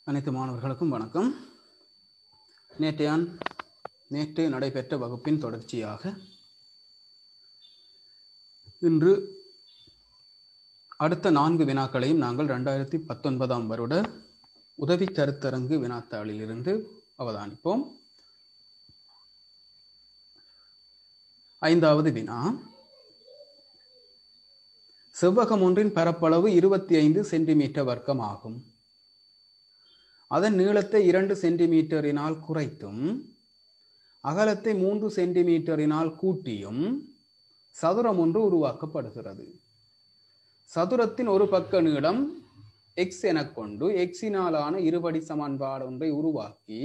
அனைத்து மாணவர்களுக்கும் வணக்கம். நேற்று நடைபெற்ற வகுப்பின் தொடர்ச்சியாக இன்று அடுத்த 4 வினாக்களையும் நாங்கள் 2019 வருட உதவி கருத்தரங்கு வினாத்தாளில் இருந்து அவதானிப்போம். 5வது வினா, செவ்வகம் ஒன்றின் பரப்பளவு 25 சென்டிமீட்டர் வர்க்கம் ஆகும். அதன் நீளத்தை 2 சென்டிமீட்டரினால் குறைத்தும் அகலத்தை 3 சென்டிமீட்டரினால் கூட்டியும் சதுரம் ஒன்று உருவாக்கப்படுகிறது. சதுரத்தின் ஒரு பக்க நீளம் x எனக் கொண்டு x-னாலான இருபடி சமன்பாடு ஒன்றை உருவாக்கி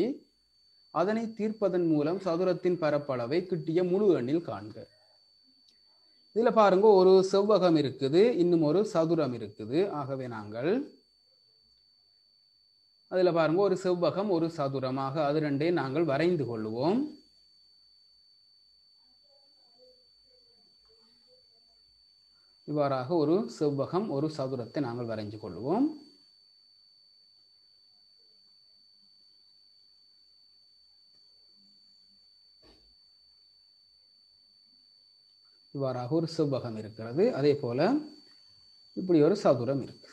அதனை தீர்ப்பதன் மூலம் சதுரத்தின் பரப்பளவை கிட்டிய முழு எண்ணில் காண்க. இதுல பாருங்க, ஒரு செவ்வகம் இருக்குது, இன்னும் ஒரு சதுரம் இருக்குது. ஆகவே நாங்கள் அதுல பாருங்க, ஒரு செவ்வகம் ஒரு சதுரமாக அது ரெண்டே நாங்கள் வரைந்து கொள்வோம். இவ்வாறாக ஒரு செவ்வகம் ஒரு சதுரத்தை நாங்கள் வரைந்து கொள்வோம். இவ்வாறாக ஒரு செவ்வகம் இருக்கிறது. அதே போல இப்படி ஒரு சதுரம் இருக்கு.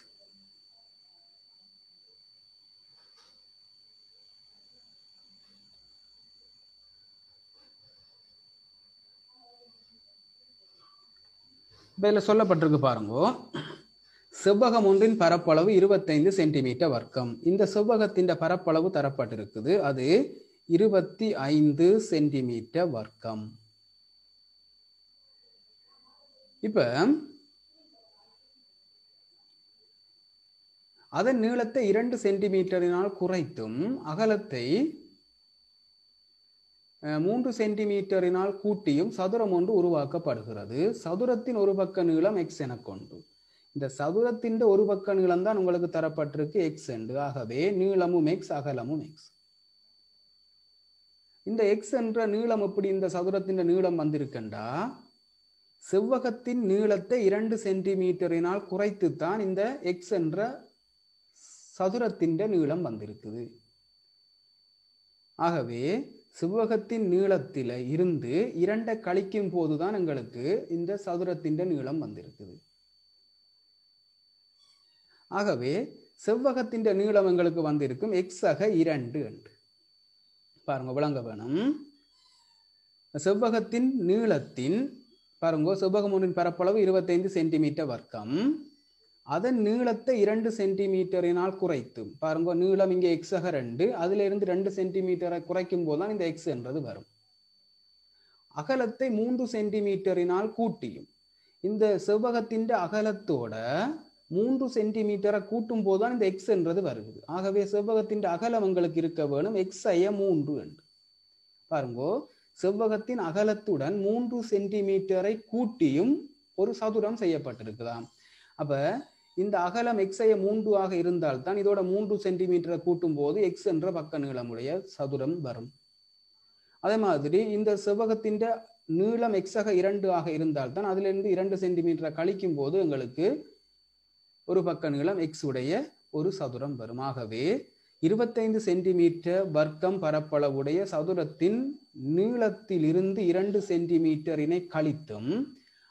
இதுல சொல்லப்பட்டிருக்கு பாருங்க, செவ்வகம் ஒன்றின் பரப்பளவு 25 சென்டிமீட்டர் வர்க்கம். இந்த செவ்வகத்தின் பரப்பளவு தரப்பட்டிருக்குது, அது 25 சென்டிமீட்டர் வர்க்கம். இப்ப அதன் நீளத்தை 2 சென்டிமீட்டரினால் குறைத்தும் அகலத்தை 3 சென்டிமீட்டரினால் கூட்டியும் சதுரம் ஒன்று உருவாக்கப்படுகிறது. சதுரத்தின் ஒரு பக்க நீளம் x என கொண்டு, இந்த சதுரத்தின் ஒரு பக்க நீளம் தான் உங்களுக்கு தரப்பட்டிருக்கு x என்று. ஆகவே நீளமும் x, அகலமும் x. இந்த x என்ற நீளம் எப்படி இந்த சதுரத்தின் நீளம் வந்திருக்கண்டா, செவ்வகத்தின் நீளத்தை 2 சென்டிமீட்டரினால் குறைத்துத்தான் இந்த x என்ற சதுரத்தின் நீளம் வந்திருக்குது. ஆகவே செவ்வகத்தின் நீளத்தில இருந்து 2 கழிக்கும் போதுதான் எங்களுக்கு இந்த சதுரத்தின் நீளம் வந்திருக்குது. ஆகவே செவ்வகத்தின் நீளம் எங்களுக்கு வந்திருக்கும் x-2 என்று பாருங்க, விளங்க வேணும். செவ்வகத்தின் நீளத்தின் பாருங்க, செவ்வகம் ஒன்றின் பரப்பளவு 25 சென்டிமீட்டர் வர்க்கம். அதன் நீளத்தை 2 சென்டிமீட்டரினால் குறைத்தும் பாருங்க, நீளம் இங்கே x-2, அதுல இருந்து 2 சென்டிமீட்டரை குறைக்கும் போதுதான் இந்த x என்றது வரும். அகலத்தை 3 சென்டிமீட்டரினால் கூட்டியும், இந்த செவ்வகத்தின் அகலத்தோட 3 சென்டிமீட்டரை கூட்டும் போதுதான் இந்த x என்றது வருகிறது. ஆகவே செவ்வகத்தின் அகலம் எங்களுக்கு இருக்க வேணும் x-3 என்று. பாருங்க, செவ்வகத்தின் அகலத்துடன் 3 சென்டிமீட்டரை கூட்டியும் ஒரு சதுரம் செய்யப்பட்டிருக்குதாம். அப்ப இந்த அகலம் x-3 ஆக இருந்தால்தான் இதோட 3 சென்டிமீட்டரை கூட்டும் போது x என்ற பக்க நீளமுடைய சதுரம் வரும். அதே மாதிரி இந்த செவ்வகத்தின் நீளம் x-2 ஆக இருந்தால்தான் அதுல இருந்து 2 சென்டிமீட்டரை கழிக்கும் போது எங்களுக்கு ஒரு பக்க நீளம் x உடைய ஒரு சதுரம் வரும். ஆகவே 25 சென்டிமீட்டர் வர்க்கம் பரப்பளவுடைய சதுரத்தின் நீளத்திலிருந்து 2 சென்டிமீட்டரினை கழித்தும்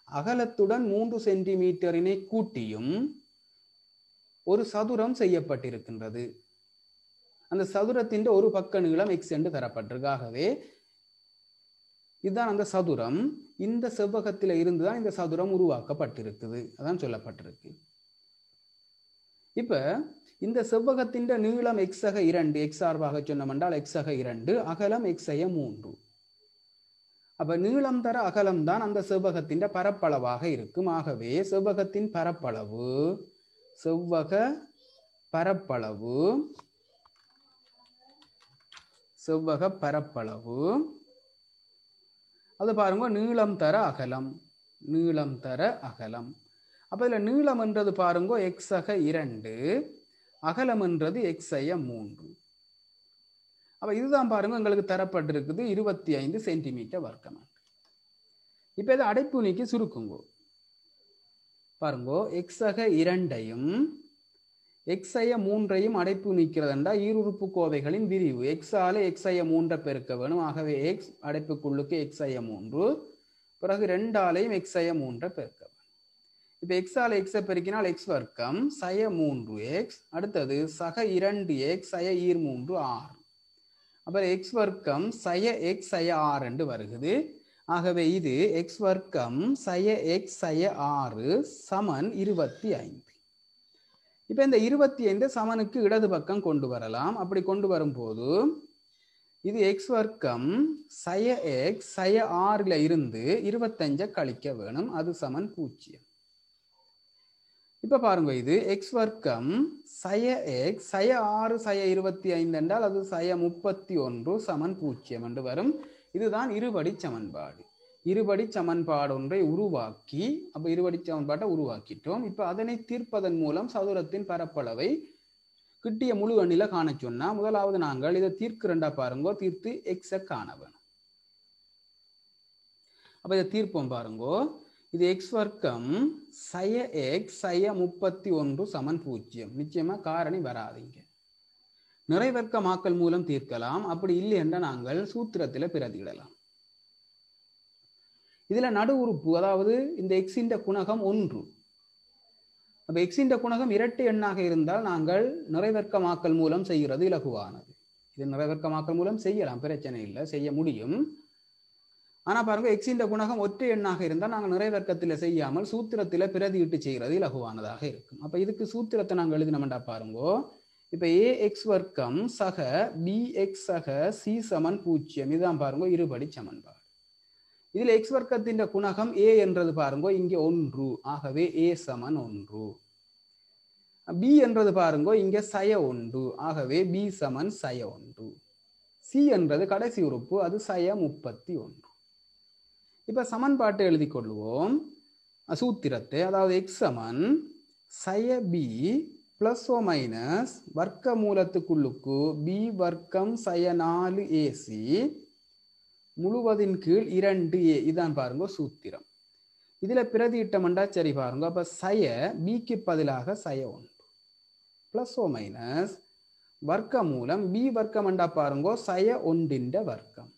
அகலத்துடன் 3 சென்டிமீட்டரினை கூட்டியும் ஒரு சதுரம் செய்யப்பட்டிருக்கின்றது. அந்த சதுரத்தின் ஒரு பக்க நீளம் x என்று தரப்பட்டிருக்கு. ஆகவே இதுதான் அந்த சதுரம். இந்த செவ்வகத்தில இருந்துதான் இந்த சதுரம் உருவாக்கப்பட்டிருக்குது, அதான் சொல்லப்பட்டிருக்கு. இப்ப இந்த செவ்வகத்தின் நீளம் x-2, x சார்பாக சொன்னோம்னால் x-2, அகலம் x-3. அப்ப நீளம் தர அகலம் தான் அந்த செவ்வகத்தின் பரப்பளவாக இருக்கும். ஆகவே செவ்வக பரப்பளவு அது பாருங்க, நீளம் தர அகலம். அப்ப இதுல நீளம் என்றது பாருங்க x-2, அகலம் என்றது x-3. அப்ப இதுதான் பாருங்க எங்களுக்கு தரப்பட்டிருக்குது 25 சென்டிமீட்டர் வர்க்கம். இப்ப இதை அடைப்பு நீக்கி சுருக்குங்க. பாருங்க, x-2 எக்ஸைய மூன்றையும் அடைப்பு நீக்கிறதுண்டா ஈருறுப்பு கோவைகளின் விரிவு. எக்ஸால எக்ஸைய மூன்றை பெருக்க வேணும். ஆகவே எக்ஸ் அடைப்புக்குள்ளுக்கு எக்ஸைய மூன்று, பிறகு ரெண்டாலையும் எக்ஸைய மூன்றை பெருக்க வேணும். இப்போ எக்ஸால எக்ஸை பெருக்கினால் எக்ஸ் வர்க்கம் சய 3x, அடுத்தது சக 2x சய ஈர் 3 6. அப்புறம் எக்ஸ் வர்க்கம் சய எக்ஸ் சய 6 என்று வருகிறது. ஆகவே இது எக்ஸ் வர்க்கம் சய எக்ஸ் சய 6 சமன் 25. இப்போ இந்த 25 சமனுக்கு இடது பக்கம் கொண்டு வரலாம். அப்படி கொண்டு வரும்போது இது எக்ஸ் வர்க்கம் சய எக்ஸ் சய 6ல இருந்து 25 கழிக்க வேணும். அது சமன் 0. இப்ப பாருங்க, இது எக்ஸ் வர்க்கம் சய எக்ஸ் சய 6 சய 25 என்றால் அது சய 31 சமன் 0 என்று வரும். இதுதான் இருபடி சமன்பாடு. இருபடி சமன்பாடு ஒன்றை உருவாக்கி, அப்ப இருபடி சமன்பாட்டை உருவாக்கிட்டோம். இப்ப அதனை தீர்ப்பதன் மூலம் சதுரத்தின் பரப்பளவை கிட்டிய முழு எண்ணில காண சொன்னா, முதலாவது நாங்கள் இதை தீர்க்கிறண்டா பாருங்கோ, தீர்த்து எக்ஸை காண வேணும். அப்ப இதை தீர்ப்போம் பாருங்கோ. இது எக்ஸ் வர்க்கம் சய எக்ஸ் சய 31 சமன் 0. நிச்சயமா காரணி வராதிங்க. நிறைவர்க்கமாக்கல் மூலம் தீர்க்கலாம். அப்படி இல்லை என்றால் நாங்கள் சூத்திரத்தில் பிரதியிடலாம். இதுல நடு உறுப்பு, அதாவது இந்த எக்ஸின் குணகம் 1. அப்ப எக்ஸின் குணகம் இரட்டை எண்ணாக இருந்தால் நாங்கள் நிறைவர்க்கமாக்கல் மூலம் செய்கிறது இலகுவானது. இது நிறைவர்க்கமாக்கல் மூலம் செய்யலாம், பிரச்சனை இல்லை, செய்ய முடியும். ஆனா பாருங்க, எக்ஸின் குணகம் ஒற்றை எண்ணாக இருந்தால் நாங்கள் நிறைவர்க்கத்தில் செய்யாமல் சூத்திரத்தில் பிரதியிட்டு செய்கிறது இலகுவானதாக இருக்கும். அப்ப இதுக்கு சூத்திரத்தை நாங்கள் எழுதினோம்டா பாருங்கோ. இப்ப ஏ எக்ஸ் வர்க்கம் சக பி எக்ஸ் சக சி சமன் 0. இதுதான் பாருங்க இருபடி சமன்பாடு. இதுல எக்ஸ் வர்க்கத்தின் குணகம் ஏ என்றது பாருங்க இங்க 1. ஆகவே ஏ சமன் 1. பி என்றது பாருங்க இங்க சய 1. ஆகவே பி சமன் சய 1. சி என்றது கடைசி உறுப்பு, அது சய 31. இப்ப சமன்பாட்டை எழுதி கொள்வோம் சூத்திரத்தை. அதாவது எக்ஸ் சமன் சய பி பிளஸ் ஓ மைனஸ் வர்க்க மூலத்துக்குள்ளுக்கு பி வர்க்கம் சய 4 ஏசி முழுவதின் கீழ் 2a. இதான் பாருங்க சூத்திரம். இதுல பிரதியிட்டமண்டா சரி பாருங்க. அப்ப சய பிக்கு பதிலாக சய 1 பிளஸ் ஓ மைனஸ் வர்க்க மூலம் பி வர்க்கம் அண்டா பாருங்க சய 1 வர்க்கம்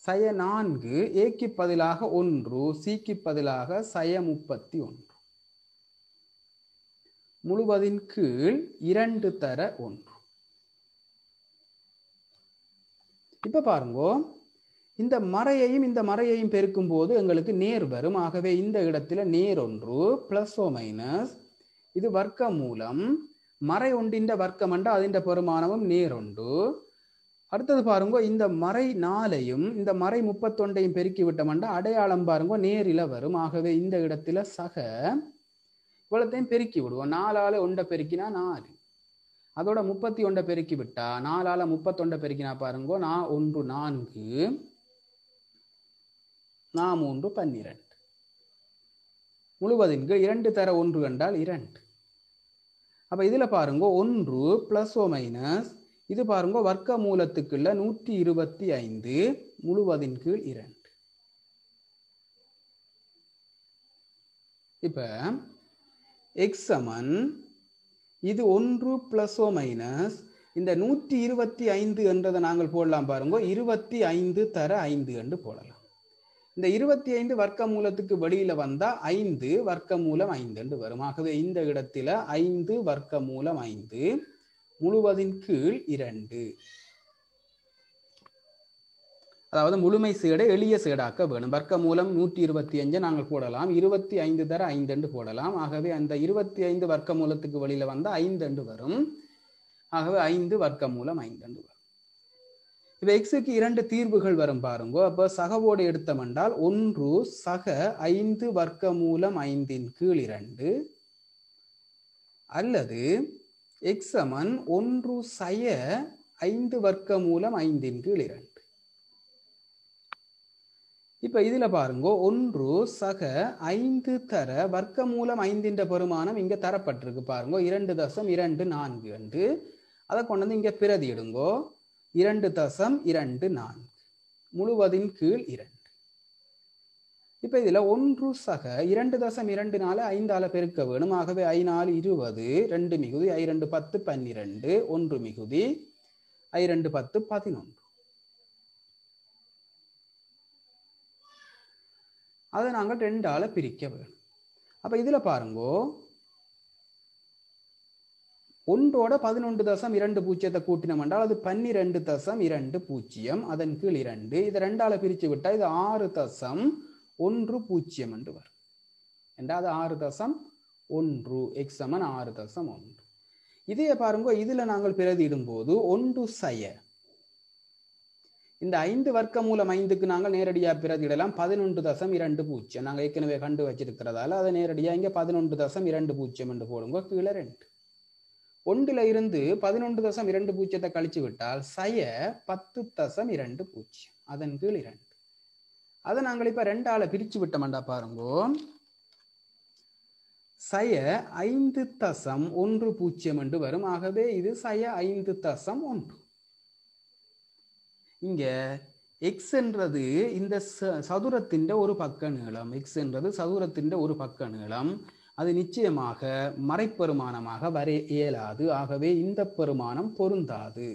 சய 4 ஏக்கு பதிலாக 1 சிக்கு பதிலாக சய 31 முழுவதின் கீழ் 2 தர 1. இப்ப பாருங்க, இந்த மறையையும் இந்த மறையையும் பெருக்கும் போது எங்களுக்கு நேர் வரும். ஆகவே இந்த இடத்துல நேர் 1 பிளஸ் ஓ மைனஸ் இது வர்க்க மூலம் மறை 1 வர்க்கம் அண்டா அதிண்ட பெருமானமும் நேர் 1. அடுத்தது பாருங்க, இந்த மறை 4ஐயும் இந்த மறை 31ஐயும் பெருக்கி விட்டோம்னா அடையாளம் பாருங்க நேரில வரும். ஆகவே இந்த இடத்துல சக இவ்வளத்தையும் பெருக்கி விடுவோம். 4ஆல 1 பெருக்கினா 4, அதோட 31 பெருக்கி விட்டா 4ஆல 31 பெருக்கினா பாருங்க 1 4 3 12 முழுவதின் 2 தர 1 என்றால் 2. அப்ப இதுல பாருங்க 1 பிளஸ் ஓ மைனஸ் இது பாருங்க வர்க்க மூலத்துக்குள்ள 125 முழுவதின் கீழ் 2. இப்ப எக்ஸ் சமன் இது 1 பிளஸ் ஓ மைனஸ் இந்த 125 என்றதை நாங்கள் போடலாம் பாருங்க 25 தர 5 என்று போடலாம். இந்த 25 வர்க்க மூலத்துக்கு வெளியில வந்தா 5 வர்க்க மூலம் 5 என்று வரும். ஆகவே இந்த இடத்துல 5 வர்க்க மூலம் 5 முழுவதின் கீழ் 2. அதாவது முழுமை சேடை எளிய சேடாக்க வேணும். வர்க்க மூலம் 125 நாங்கள் போடலாம், 25 தர 5 என்று போடலாம். ஆகவே அந்த 25 வர்க்க மூலத்துக்கு வெளியில வந்தா 5 என்று வரும். ஆகவே 5 வர்க்க மூலம் 5 என்று வரும். இப்ப எக்ஸுக்கு 2 தீர்வுகள் வரும் பாருங்க. அப்ப சகவோடு எடுத்தமென்றால் 1 சக 5 வர்க்க மூலம் 5 கீழ் 2 அல்லது எக்ஸ் சமன் 1 சய 5 வர்க்க மூலம் 5 கீழ் 2. இப்ப இதுல பாருங்க 1 சக 5 தர வர்க்க மூலம் 5 பெருமானம் இங்க தரப்பட்டிருக்கு பாருங்க 2.24 என்று. அதை கொண்டு வந்து இங்க பிரதி எடுங்கோ 2.24 முழுவதின் கீழ் 2. இப்போ இதில் 1 சக 2.2 5ஆல் பெருக்க வேணும். ஆகவே 5 20, 2 மிகுதி, 2 10 12, 1 மிகுதி, 2 10 11. அதை நாங்கள் 2ஆல் பிரிக்க வேணும். அப்போ இதில் பாருங்கோ, 1ஓட 11.2 கூட்டினோம் என்றால் அது 12.20, அதன் கீழ் 2. இதை 2ஆல் பிரித்து விட்டால் இது 6.10 என்று வரும். என்றால் அது 6.1, x = 6.1. இதையே பாருங்க, இதில் நாங்கள் பிரதியிடும் போது 1 சய இந்த 5 வர்க்கமூலம் 5க்கு நாங்கள் நேரடியாக பிரதியிடலாம் 11.20. நாங்கள் ஏற்கனவே கண்டு வச்சிருக்கிறதால அதை நேரடியாக இங்கே 11.20 என்று போடுங்க. கீழே 2. 1ல் இருந்து 11.20 கழிச்சு விட்டால் சய 10.20, அதன் கீழ் 2. அதை நாங்கள் இப்ப 2ஆல் பிரிச்சு விட்டோம்டா பாருங்கோ, சய 5.10 என்று வரும். ஆகவே இது சய 5.1. இங்க x என்றது இந்த சதுரத்தின் ஒரு பக்க நீளம். x என்றது சதுரத்தின் ஒரு பக்க நீளம். அது நிச்சயமாக மறைப்பெருமானமாக வர இயலாது. ஆகவே இந்த பெருமானம் பொருந்தாது.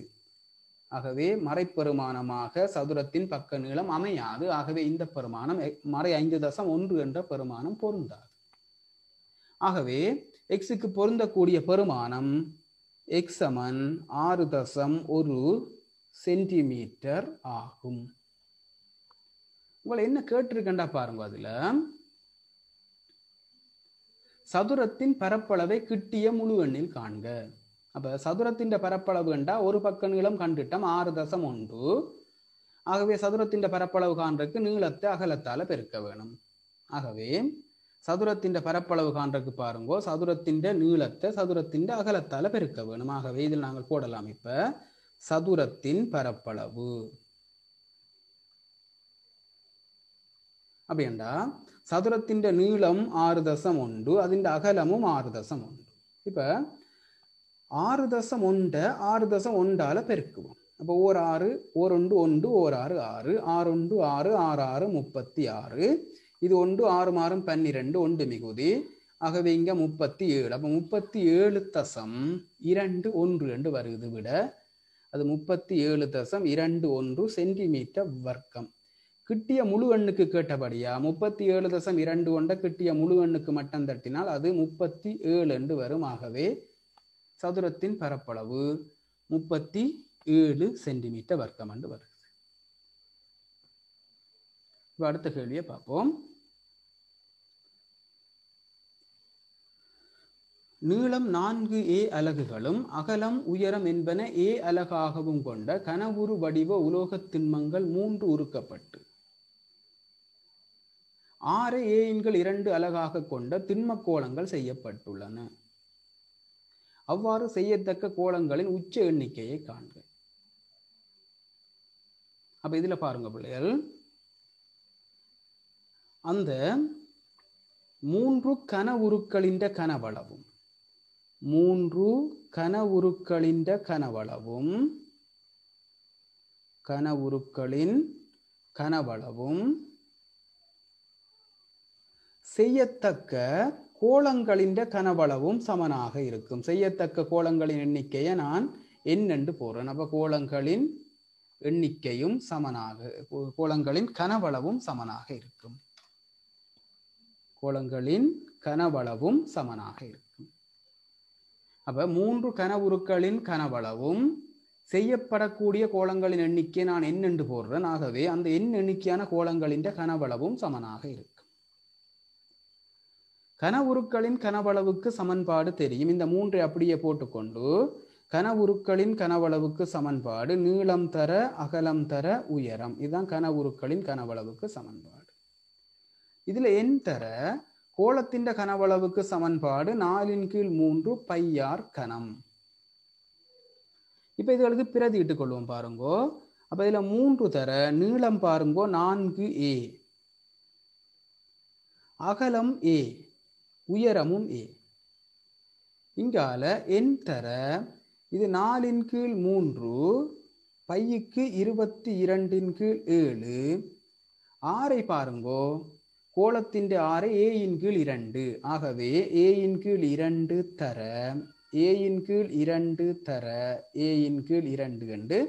ஆகவே மறைப்பெருமானமாக சதுரத்தின் பக்க நீளம் அமையாது. ஆகவே இந்த பெருமானம் மறை 5.1 என்ற பெருமானம் பொருந்தாது. ஆகவே எக்ஸுக்கு பொருந்தக்கூடிய பெருமானம் x = 6.1 சென்டிமீட்டர் ஆகும். உங்களை என்ன கேட்டிருக்கண்டா பாருங்க, அதுல சதுரத்தின் பரப்பளவை கிட்டிய முழு எண்ணில் காண்க. அப்ப சதுரத்தின் பரப்பளவு கண்டா ஒரு பக்க நீளம் கண்டுட்டோம் 6.1. ஆகவே சதுரத்தின் பரப்பளவு காண்றதுக்கு நீளத்தை அகலத்தால பெருக்க வேணும். ஆகவே சதுரத்தின் பரப்பளவு காண்றதுக்கு பாருங்கோ, சதுரத்தின் நீளத்தை சதுரத்தின் அகலத்தால பெருக்க வேணும். ஆகவே இதில் நாங்கள் போடலாம் இப்ப சதுரத்தின் பரப்பளவு அப்படின்னா சதுரத்தின் நீளம் 6.1, அதின் அகலமும் 6.1. இப்ப 6.1 6.1ஆல பெருக்குவோம். அப்போ ஓர் 6 ஓர் 1 1 ஓர் 6 6 6 1 6 6 6 36. இது 1 6 6 12, 1 மிகுதி. ஆகவே இங்க 37. அப்போ 37.21 என்று வருது விட அது 37.21 சென்டிமீட்டர் வர்க்கம். கிட்டிய முழு எண்ணுக்கு கேட்டபடியா 37.21 கிட்டிய முழு எண்ணுக்கு மட்டும் தட்டினால் அது 37 என்று வரும். ஆகவே சதுரத்தின் பரப்பளவு 37 சென்டிமீட்டர் வர்க்கம் என்று வருது. அடுத்த கேள்வியை பார்ப்போம். நீளம் 4a அலகுகளும் அகலம் உயரம் என்பன a அலகாகவும் கொண்ட கனவுரு வடிவ உலோக திண்மங்கள் 3 உருக்கப்பட்டு 6 a-கள் 2 அலகாக கொண்ட திண்ம கோளங்கள் செய்யப்பட்டுள்ளன. அவ்வாறு செய்யத்தக்க கோளங்களின் உச்ச எண்ணிக்கையை காண்க. அப்ப இதுல பாருங்க பிள்ளைகள், அந்த 3 கன உருக்களின் கனவளவும் 3 கன உருக்களின் கனவளவும் செய்யத்தக்க கோளங்களின் கனவளவும் சமனாக இருக்கும். செய்யத்தக்க கோளங்களின் எண்ணிக்கையை நான் n என்று போடுறேன். அப்ப கோளங்களின் எண்ணிக்கையும் சமனாக, கோளங்களின் கனவளவும் சமனாக இருக்கும். கோளங்களின் கனவளவும் சமனாக இருக்கும். அப்ப 3 கன உருக்களின் கனவளவும் செய்யப்படக்கூடிய கோளங்களின் எண்ணிக்கை நான் n என்று போடுறேன். ஆகவே அந்த n எண்ணிக்கையான கோளங்களின் கனவளவும் சமனாக இருக்கும். கன உருக்களின் கனவளவுக்கு சமன்பாடு தெரியும். இந்த 3 அப்படியே போட்டுக்கொண்டு கன உருக்களின் கனவளவுக்கு சமன்பாடு நீளம் தர அகலம் தர உயரம், இதுதான் கன உருக்களின் கனவளவுக்கு சமன்பாடு. இதுல n தர கோளத்தின் கனவளவுக்கு சமன்பாடு 4/3 πr கனம். இப்ப இதுகளுக்கு பிரதியிட்டுக் கொள்வோம் பாருங்கோ. அப்ப இதுல 3 தர நீளம் பாருங்கோ 4a, அகலம் a, உயரமும் a. இங்கால n தர இது 4/3 πக்கு 22/7. 6 பாருங்கோ கோலத்தின் ஆறு ஏயின் கீழ் 2. ஆகவே ஏயின் கீழ் 2 தர ஏயின் கீழ் 2 தர ஏயின் கீழ் 2 என்று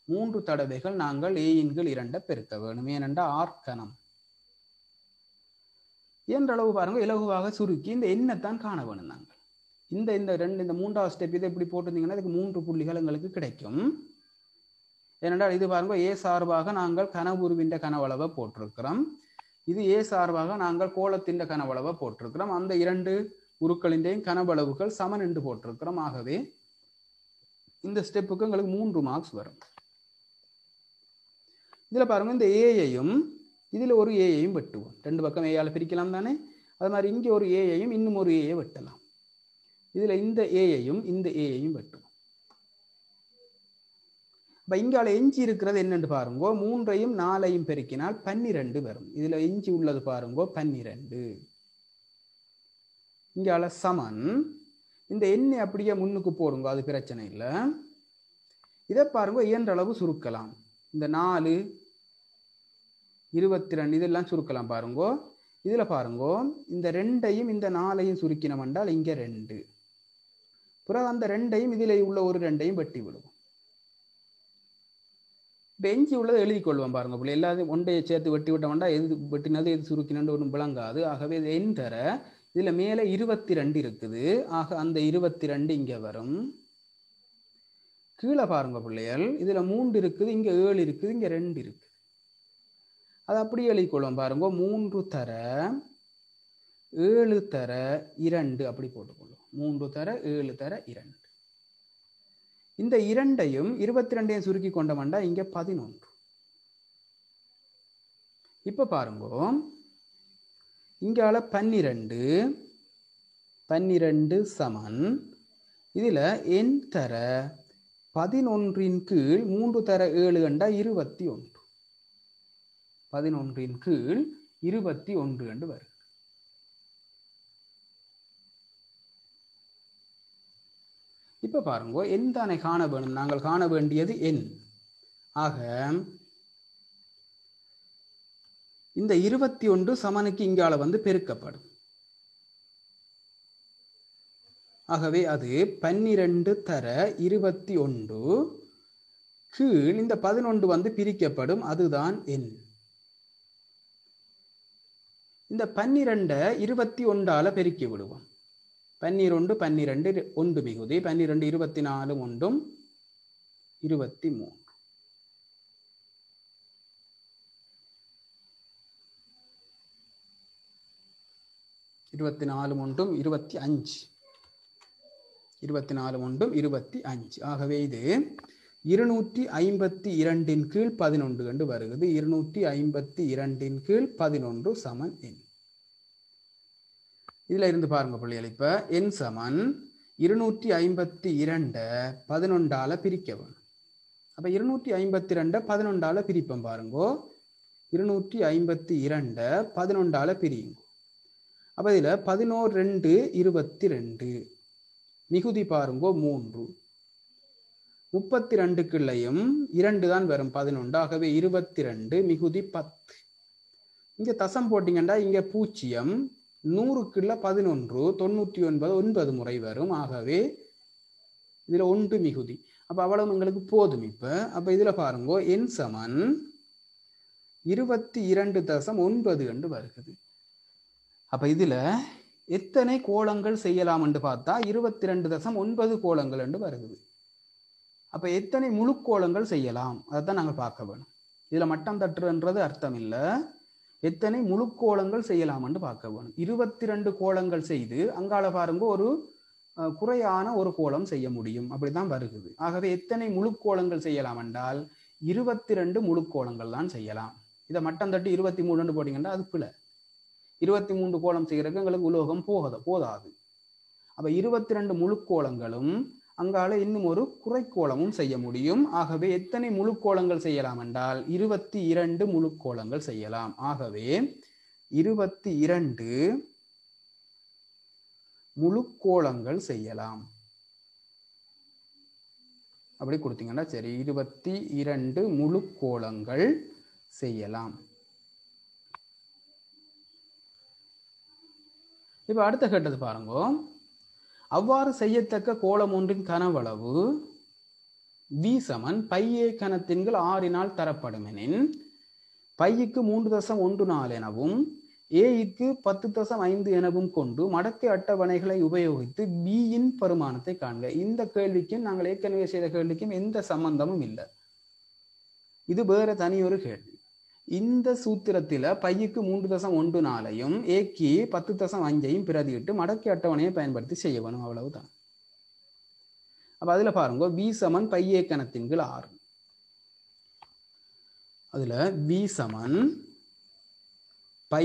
3 தடவைகள் நாங்கள் ஏயின் கீழ் 2 பெருக்க வேணும். ஏனென்றால் ஆர்கணம் என்றளவு பாருங்க இலகுவாக சுருக்கி இந்த எண்ணைத்தான் காண வேணும். நாங்கள் இந்த மூன்றாவது ஸ்டெப் இதை இப்படி போட்டிருந்தீங்கன்னா இதுக்கு 3 புள்ளிகள் எங்களுக்கு கிடைக்கும். ஏனென்றால் இது பாருங்க ஏ சார்பாக நாங்கள் கனவுருவின் கனவளவை போட்டிருக்கிறோம். இது ஏ சார்பாக நாங்கள் கோலத்தின் கனவளவை போட்டிருக்கிறோம். அந்த 2 உருக்களின் கனவளவுகள் சமன் என்று போட்டிருக்கிறோம். ஆகவே இந்த ஸ்டெப்புக்கு எங்களுக்கு 3 மார்க்ஸ் வரும். இதுல பாருங்க இந்த ஏயையும் இதுல ஒரு ஏயையும் வெட்டுவோம். 2 பக்கம் ஏயால பிரிக்கலாம் தானே. அது மாதிரி இங்கே ஒரு ஏயையும் இன்னும் ஒரு ஏயை வெட்டலாம். இதுல இந்த ஏயையும் இந்த ஏயையும் வெட்டுவோம். அப்ப இங்கால எஞ்சி இருக்கிறது என்னன்னு பாருங்க. 3ஐயும் 4ஐயும் பெருக்கினால் 12 வரும். இதுல எஞ்சி உள்ளது பாருங்க 12. இங்கால சமன் இந்த எண்ணை அப்படியே முன்னுக்கு போடுங்க, அது பிரச்சனை இல்லை. இதை பாருங்க இயன்ற அளவு சுருக்கலாம். இந்த 4 22 இதெல்லாம் சுருக்கலாம் பாருங்க. இதுல பாருங்க இந்த 2ஐயும் இந்த 4ஐயும் சுருக்கினோம் என்றால் இங்க 2. பிறகு அந்த 2ஐயும் இதில் உள்ள ஒரு 2ஐயும் வெட்டி விடுவோம். பெஞ்சி உள்ளதை எழுதி கொள்வோம் பாருங்க. பிள்ளை எல்லாத்தையும் ஒன்றையை சேர்த்து வெட்டி விட்டோம்னா எது வெட்டினது எது சுருக்கினது ஒன்றும் விளங்காது. ஆகவே இது எண் தர இதுல மேலே 22 இருக்குது. ஆக அந்த 22 இங்க வரும். கீழே பாருங்க பிள்ளைகள் இதுல 3 இருக்குது, இங்க 7 இருக்குது, இங்க 2 இருக்குது. அது அப்படியே எழுதிக்கொள்வோம் பாருங்க. 3 தர 7 தர 2 அப்படி போட்டுக்கொள்வோம். 3 தர 7 தர 2. இந்த 2ஐயும் 22ஐயும் சுருக்கி கொண்டோம்னா இங்க 11. இப்ப பாருங்க இங்கால 12 சமன் இதுல எண் தர 11 கீழ் 3 தர 7 கண்டா 21. 11 கீழ் 21 என்று வரும். இப்ப பாருங்க எண் தானே காண வேணும். நாங்கள் காண வேண்டியது எண். ஆக இந்த 21 சமனுக்கு இங்கால வந்து பெருக்கப்படும். ஆகவே அது 12 தர 21 கீழ் இந்த 11 வந்து பிரிக்கப்படும். அதுதான் எண். இந்த 12 21ஆல பெருக்கி விடுவோம். 12 12 1 மிகுதி 12 24 ஒன்றும் 23. 24 ஒன்றும் 25. 24 ஒன்றும் 25. ஆகவே இது 252 கீழ் 11 என்று வருகிறது. 252 கீழ் 11 சமன் எண். இதுல இருந்து பாருங்க பிள்ளைகள் இப்ப எண் சமன் 252 11ஆல பிரிக்க வேணும். அப்ப 252 11ஆல பிரிப்போம் பாருங்க. 252 11ஆல பிரியுங்க. அப்ப இதுல 11 22 மிகுதி பாருங்க 3. 32க்குள்ளையும் 2 தான் வரும் 11. ஆகவே 22 மிகுதி 10. இங்க தசம் போட்டீங்கன்னா இங்க 0 100க்குள்ள 11 99 9 முறை வரும். ஆகவே இதுல 1 மிகுதி. அப்ப அவ்வளவு எங்களுக்கு போதும். அப்ப இதுல பாருங்க எண் சமன் 22.9 என்று வருகிறது. அப்ப இதுல எத்தனை கோலங்கள் செய்யலாம் என்று பார்த்தா 22.9 கோலங்கள் என்று வருகிறது. அப்ப எத்தனை முழு கோலங்கள் செய்யலாம் அதைத்தான் நாங்கள் பார்க்க வேணும். இதுல மட்டம் தட்டுன்றது அர்த்தம் இல்ல, எத்தனை முழு கோலங்கள் செய்யலாம் என்று பார்க்க வேணும். 22 கோலங்கள் செய்து அங்கால பாருங்க ஒரு குறையான ஒரு கோலம் செய்ய முடியும், அப்படித்தான் வருகிறது. ஆகவே எத்தனை முழு கோலங்கள் செய்யலாம் என்றால் 22 முழு கோலங்கள் தான் செய்யலாம். இதை மட்டம் தட்டி 23 போட்டீங்கன்னா அது பிழை. 23 கோலம் செய்யறதுக்கு எங்களுக்கு உலோகம் போதாது. அப்ப 22 முழு கோலங்களும் அங்கால இன்னும் ஒரு குறைக்கோளமும் செய்ய முடியும். ஆகவே எத்தனை முழு கோலங்கள் செய்யலாம் என்றால் 22 முழு கோலங்கள் செய்யலாம். ஆகவே 22 முழு கோலங்கள் செய்யலாம். அப்படி கொடுத்தீங்கன்னா சரி, 22 முழு கோலங்கள் செய்யலாம். இப்போ அடுத்த கேட்டது பாருங்க. அவ்வாறு செய்யத்தக்க கோளம் ஒன்றின் கனவளவு v சமன் πa கனத்தின் கீழ் 6 தரப்படும் எனின் பைக்கு 3.14 எனவும் ஏக்கு 10.5 எனவும் கொண்டு மடக்கை அட்டவணைகளை உபயோகித்து பியின் பெருமானத்தை காண்க. இந்த கேள்விக்கும் நாங்கள் ஏற்கனவே செய்த கேள்விக்கும் எந்த சம்பந்தமும் இல்லை. இது வேற தனி ஒரு கேள்வி. இந்த சூத்திரத்தில் பைக்கு 3.14ஐயும் ஏக்கு 10.5ஐயும் பிரதியிட்டு மடக்கை அட்டவணையை பயன்படுத்தி செய்ய வேணும், அவ்வளவுதான். அப்ப அதுல பாருங்க v சமன் πa கனத்தின் கீழ் 6. அதுல v சமன் πa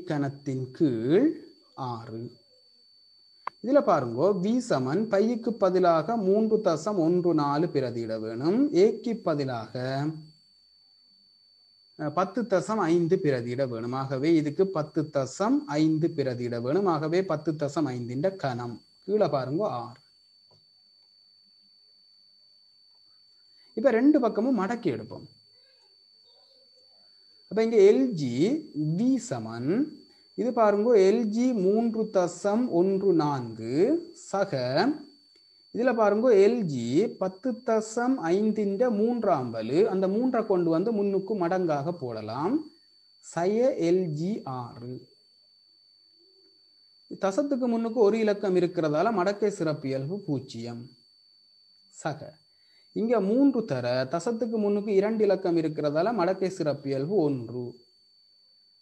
கனத்தின் கீழ் 6. இதுல பாருங்க v சமன் பைக்கு பதிலாக 3.14 பிரதியிட வேணும், ஏக்கு பதிலாக 10.5 பிரதியிட வேணும். ஆகவே இதுக்கு 10.5 பிரதியிட வேணும். ஆகவே 10.5 கனம் கீழே பாருங்க 6. இப்ப ரெண்டு பக்கமும் மடக்கி எடுப்போம். அப்ப இங்க எல்ஜி v சமன் இது பாருங்க எல்ஜி 3.14 சக இதுல பாருங்க எல்ஜி 10.5 மூன்றாம் வலு, அந்த 3 கொண்டு வந்து முன்னுக்கு மடங்காக போடலாம். சய எல்ஜி 6. தசத்துக்கு முன்னுக்கு ஒரு இலக்கம் இருக்கிறதால மடக்கை சிறப்பியல்பு 0 சக. இங்க 3 தர தசத்துக்கு முன்னுக்கு 2 இலக்கம் இருக்கிறதால மடக்கை சிறப்பியல்பு 1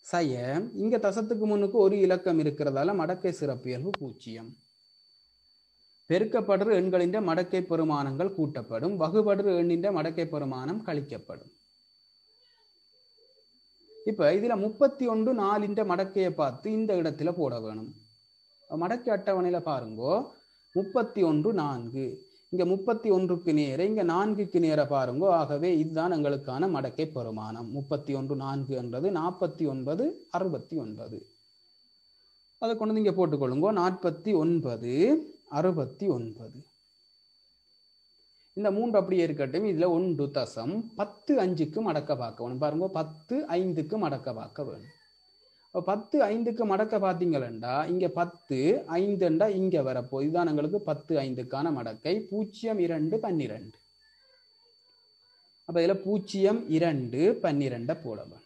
சய. இங்க தசத்துக்கு முன்னுக்கு ஒரு இலக்கம் இருக்கிறதால மடக்கை சிறப்பியல்பு 0. பெருக்கப்படுற எண்களின் மடக்கை பெருமானங்கள் கூட்டப்படும், வகுபடுற எண்ணின் மடக்கை பெருமானம் கழிக்கப்படும். இப்ப இதுல 31 மடக்கையை பார்த்து இந்த இடத்துல போட வேணும். மடக்கை அட்டவணையில பாருங்க 31 4, இங்க 31க்கு நேர இங்க 4க்கு நேர பாருங்க. ஆகவே இதுதான் எங்களுக்கான மடக்கை பெருமானம். 31 4 என்றது 49 69. அதை கொண்டு இங்க போட்டுக்கொள்ளுங்க 49 69. இந்த 3 அப்படியே இருக்கட்டும். இதுல 1.10 மடக்க பார்க்க வேணும். பாருங்க 10 5க்கு மடக்க பார்க்க வேணும். 10 5க்கு மடக்க பார்த்தீங்களா இங்க 10 5 இங்க வரப்போ இதுதான் எங்களுக்கு 10 5க்கான மடக்கை. 0 2 12. அப்ப இதுல 0 2 12 போடலாம்.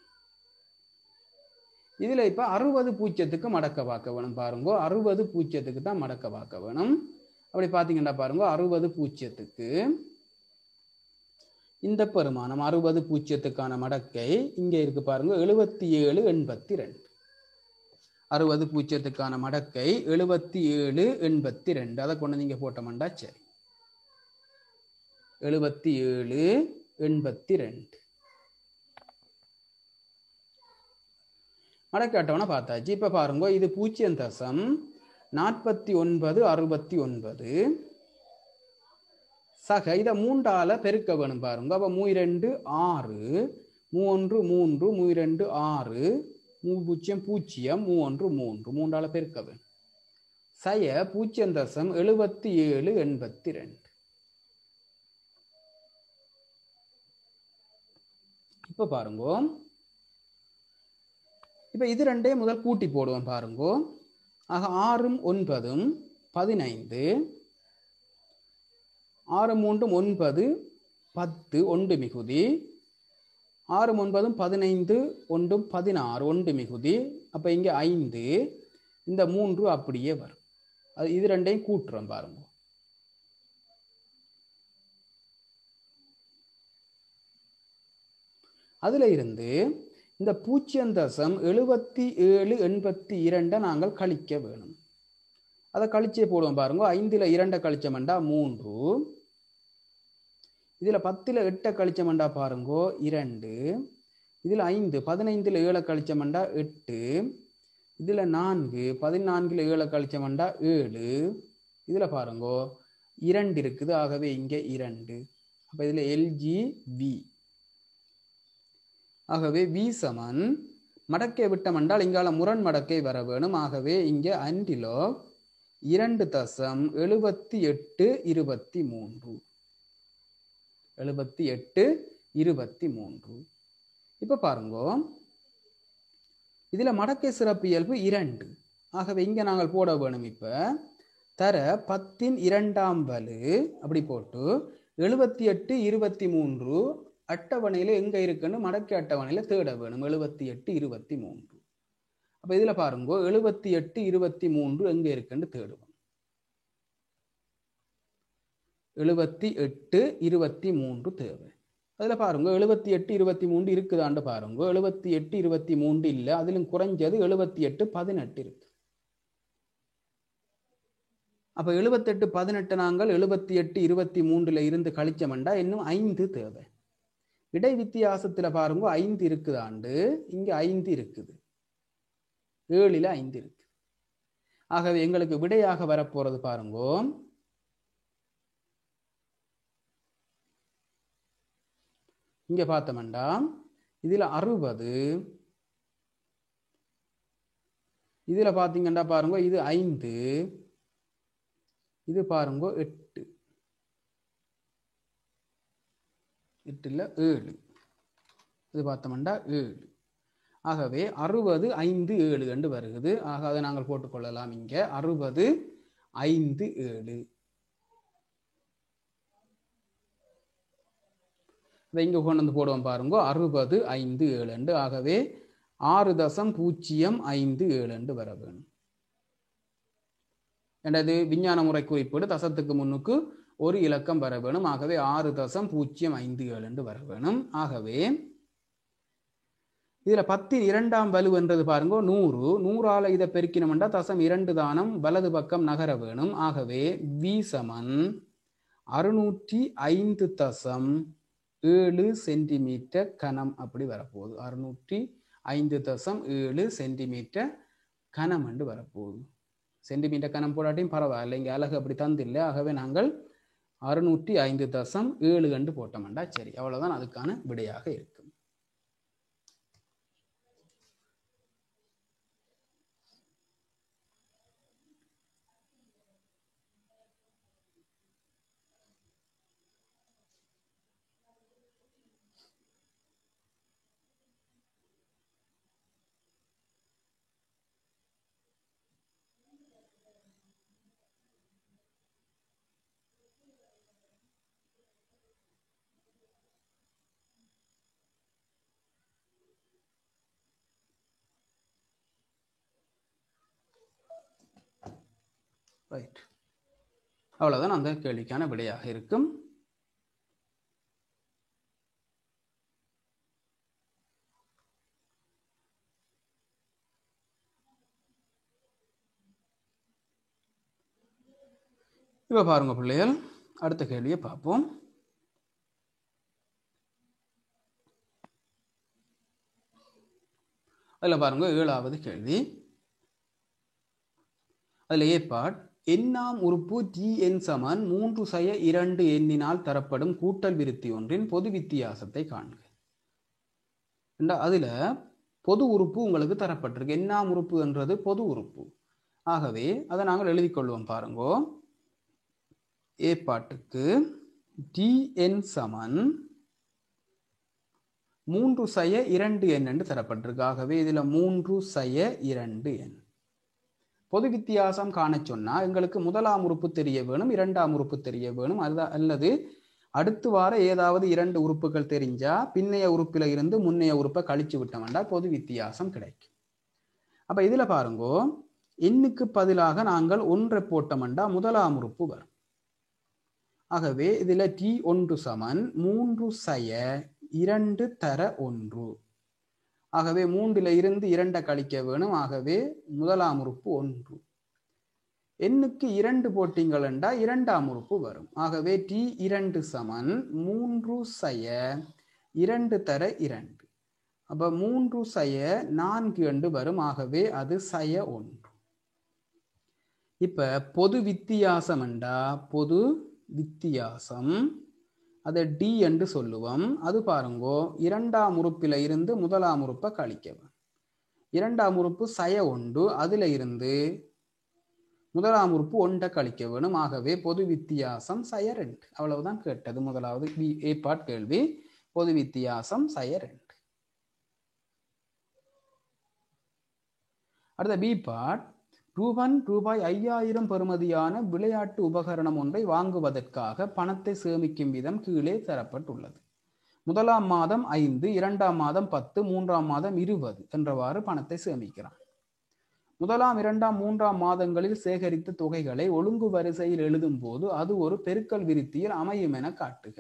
இதுல இப்ப 60 பூஜ்ஜியத்துக்கு மடக்க பார்க்க வேணும். பாருங்க 60 பூஜ்ஜியத்துக்கு தான் மடக்க பார்க்க வேணும். அப்படி பாத்தீங்கன்னா பாருங்க 60 பூஜ்ஜியத்துக்கு இந்த பெருமானம் 60 பூஜ்ஜியத்துக்கான மடக்கை இங்க இருக்கு பாருங்க 77 82. 60 பூஜ்ஜியத்துக்கான மடக்கை 77 82. அதை கொண்டு நீங்க போட்டோம்டா சரி. 77 82 மடக்கை அட்டவணை பார்த்தாச்சு. இப்ப பாருங்க இது 0.49 69 சக. இதை 3ஆல பெருக்க வேணும் பாருங்க. அப்ப 32 6 31 3 32 6 0 0 31 3 3ஆல பெருக்க வேணும். சய 0.77 82. இப்ப பாருங்க இப்ப இது ரெண்டே முதல் கூட்டி போடுவோம் பாருங்க. ஆக 6 9 15 6 3 9 10 1 மிகுதி 6 9 15 1 16 1 மிகுதி. அப்ப இங்க 5 இந்த 3 அப்படியே வரும். அது இது ரெண்டையும் கூட்டுறோம் பாருங்க. அதுல இருந்து இந்த 0.77 82 நாங்கள் கழிக்க வேணும். அதை கழிச்சே போடுவோம் பாருங்க. 5ல 2 கழிச்சோம்டா 3. இதுல 10ல 8 கழிச்சோம்டா பாருங்க 2. இதுல 5 15ல 7 கழிச்சோம்டா 8. இதுல 4 14ல 7 கழிச்சோம்டா 7. இதுல பாருங்க 2 இருக்குது. ஆகவே இங்க 2. அப்ப இதுல எல்ஜி வி. ஆகவே v சமன் மடக்கை விட்டம் என்றால் இங்கால முரண் மடக்கை வர வேணும். ஆகவே இங்க அன்றிலோ 2.78 23 78 23. இப்ப பாருங்க இதுல மடக்கை சிறப்பியல்பு 2. ஆகவே இங்கே நாங்கள் போட வேணும். இப்போ தர 10ன் 2ஆம் வலு அப்படி போட்டு 78 23 அட்டவணையில் எங்கே இருக்குன்னு மடக்கை அட்டவணையில் தேட வேணும். 78 23. அப்போ இதில் பாருங்க 78 23 எங்கே இருக்குன்னு தேடுவோம். 78 23 தேவை. அதில் பாருங்க 78 23 இருக்குதாண்டு பாருங்க. 78 23 இல்லை, அதிலும் குறைஞ்சது 78 18 இருக்கு. அப்போ 78 18 நாங்கள் 78 23 இருந்து கழிச்சோம்டா இன்னும் 5 தேவை. இடை வித்தியாசத்தில் பாருங்க 5 இருக்குதாண்டு, இங்கே 5 இருக்குது, 7ல் 5 இருக்கு. ஆகவே எங்களுக்கு விடையாக வரப்போறது பாருங்க இங்க பார்த்தோம்டா இதுல 60, இதுல பாத்தீங்கன்னா பாருங்க இது 5, இது பாருங்க 8, 8ல் 7, இது பார்த்தோம்டா 7. ஆகவே 60 5 7 என்று வருகிறது. ஆக அதை நாங்கள் போட்டுக்கொள்ளலாம். இங்கே 60 5 7. இதை இங்கே கொண்டு வந்து போடுவோம் பாருங்க 60 5 7. ஆகவே 6.057 வர வேணும். எனது விஞ்ஞான முறை குறிப்பீடு தசத்துக்கு முன்னுக்கு ஒரு இலக்கம் வர வேணும். ஆகவே 6.057 வர வேணும். ஆகவே இதுல 10ன் 2ஆம் வலு என்றது பாருங்க 100. 100ஆல இதை பெருக்கினோம்டா தசம் 2 தானம் வலது பக்கம் நகர வேணும். ஆகவே v சமன் 605.7 சென்டிமீட்டர் கனம் அப்படி வரப்போகுது. 605.7 சென்டிமீட்டர் கனம் என்று வரப்போகுது. சென்டிமீட்டர் கனம் போடாட்டியும் பரவாயில்லை, இங்கே அழகு அப்படி தந்தில்லை. ஆகவே நாங்கள் 605.7 என்று போட்டோம்டா சரி. அவ்வளவுதான் அதுக்கான விடையாக இருக்கும். ரைட், அவ்வளவுதான் அந்த கேள்விக்கான விடையாக இருக்கும். இப்ப பாருங்க பிள்ளைகள், அடுத்த கேள்வியை பார்ப்போம். அதுல பாருங்க 7வது கேள்வி. அதுல ஏற்பாடு எண்ணாம் உறுப்பு tn சமன் 3/2 எண்ணினால் தரப்படும் கூட்டல் விருத்தி ஒன்றின் பொது வித்தியாசத்தை காண்க. அதுல பொது உறுப்பு உங்களுக்கு தரப்பட்டிருக்கு. எண்ணாம் உறுப்பு என்றது பொது உறுப்பு. ஆகவே அதை நாங்கள் எழுதி கொள்வோம். பாருங்க ஏற்பாட்டுக்கு tn சமன் 3/2 என்று தரப்பட்டிருக்கு. ஆகவே இதுல 3/2 பொது வித்தியாசம் காண சொன்னா எங்களுக்கு முதலாம் உறுப்பு தெரிய வேணும், 2ஆம் உறுப்பு தெரிய வேணும். அல்லது அடுத்து வார ஏதாவது 2 உறுப்புகள் தெரிஞ்சா பின்னைய உறுப்பில இருந்து முன்னைய உறுப்பை கழிச்சு விட்டோம்னா பொது வித்தியாசம் கிடைக்கும். அப்ப இதுல பாருங்க எண்ணுக்கு பதிலாக நாங்கள் 1 போட்டோம்னா முதலாம் உறுப்பு வரும். ஆகவே இதுல t1 சமன் 3/2 தர 1. ஆகவே 3ல் இருந்து 2 கழிக்க வேணும். ஆகவே முதலாம் உறுப்பு 1. எண்ணுக்கு 2 போட்டீங்கள் என்றால் 2ஆம் உறுப்பு வரும். ஆகவே t2 சமன் 3/2 தர 2. அப்ப 3/4 என்று வரும். ஆகவே அது -1. இப்ப பொது வித்தியாசம் என்றா பொது வித்தியாசம் அதை d என்று சொல்லுவோம். அது பாருங்கோ 2ஆம் உறுப்பில இருந்து முதலாம் உறுப்பை கழிக்கவும். 2ஆம் உறுப்பு -1, அதுல இருந்து முதலாம் உறுப்பு 1 கழிக்க வேணும். ஆகவே பொது வித்தியாசம் -2. அவ்வளவுதான் கேட்டது முதலாவது ஏ பார்ட் கேள்வி. பொது வித்தியாசம் -2. அடுத்த பி பார்ட் ரூபாய் 5000 பெறுமதியான விளையாட்டு உபகரணம் ஒன்றை வாங்குவதற்காக பணத்தை சேமிக்கும் விதம் கீழே தரப்பட்டுள்ளது. முதலாம் மாதம் 5, இரண்டாம் மாதம் 10, மூன்றாம் மாதம் 20 என்றவாறு பணத்தை சேமிக்கிறான். முதலாம், இரண்டாம், மூன்றாம் மாதங்களில் சேகரித்த தொகைகளை ஒழுங்கு வரிசையில் எழுதும் போது அது ஒரு பெருக்கல் விருத்தியில் அமையும் என காட்டுக.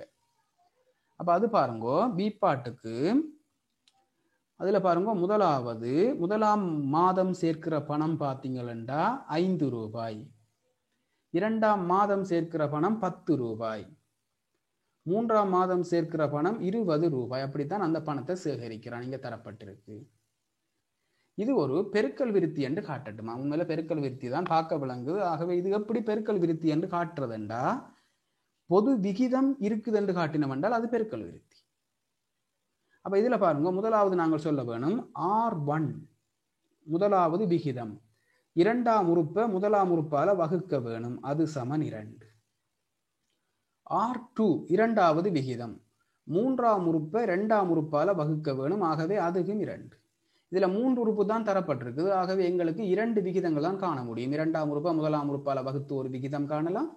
அப்ப அது பாருங்கோ பி பாட்டுக்கு. அதுல பாருங்க, முதலாம் மாதம் சேர்க்கிற பணம் பார்த்தீங்கன்னா 5 ரூபாய், இரண்டாம் மாதம் சேர்க்கிற பணம் 10 ரூபாய், மூன்றாம் மாதம் சேர்க்கிற பணம் 20 ரூபாய். அப்படித்தான் அந்த பணத்தை சேகரிக்கிறான். இங்க தரப்பட்டிருக்கு. இது ஒரு பெருக்கல் விருத்தி என்று காட்டட்டுமா? உண்மையில பெருக்கல் விருத்தி தான் பார்க்க விளங்குது. ஆகவே இது எப்படி பெருக்கல் விருத்தி என்று காட்டுறதுண்டா, பொது விகிதம் இருக்குது என்று காட்டினோம் என்றால் அது பெருக்கல் விருத்தி. அப்ப இதுல பாருங்க, முதலாவது நாங்கள் சொல்ல வேணும் R1 முதலாவது விகிதம், இரண்டாம் உறுப்பை முதலாம் உறுப்பால வகுக்க வேணும், அது சமன் 2. R2 இரண்டாவது விகிதம், மூன்றாம் உறுப்பை இரண்டாம் உறுப்பால வகுக்க வேணும், ஆகவே அதுக்கும் 2. இதுல 3 உறுப்பு தான் தரப்பட்டிருக்குது. ஆகவே எங்களுக்கு 2 விகிதங்கள் தான் காண முடியும். இரண்டாம் உறுப்பை முதலாம் உறுப்பால வகுத்து ஒரு விகிதம் காணலாம்,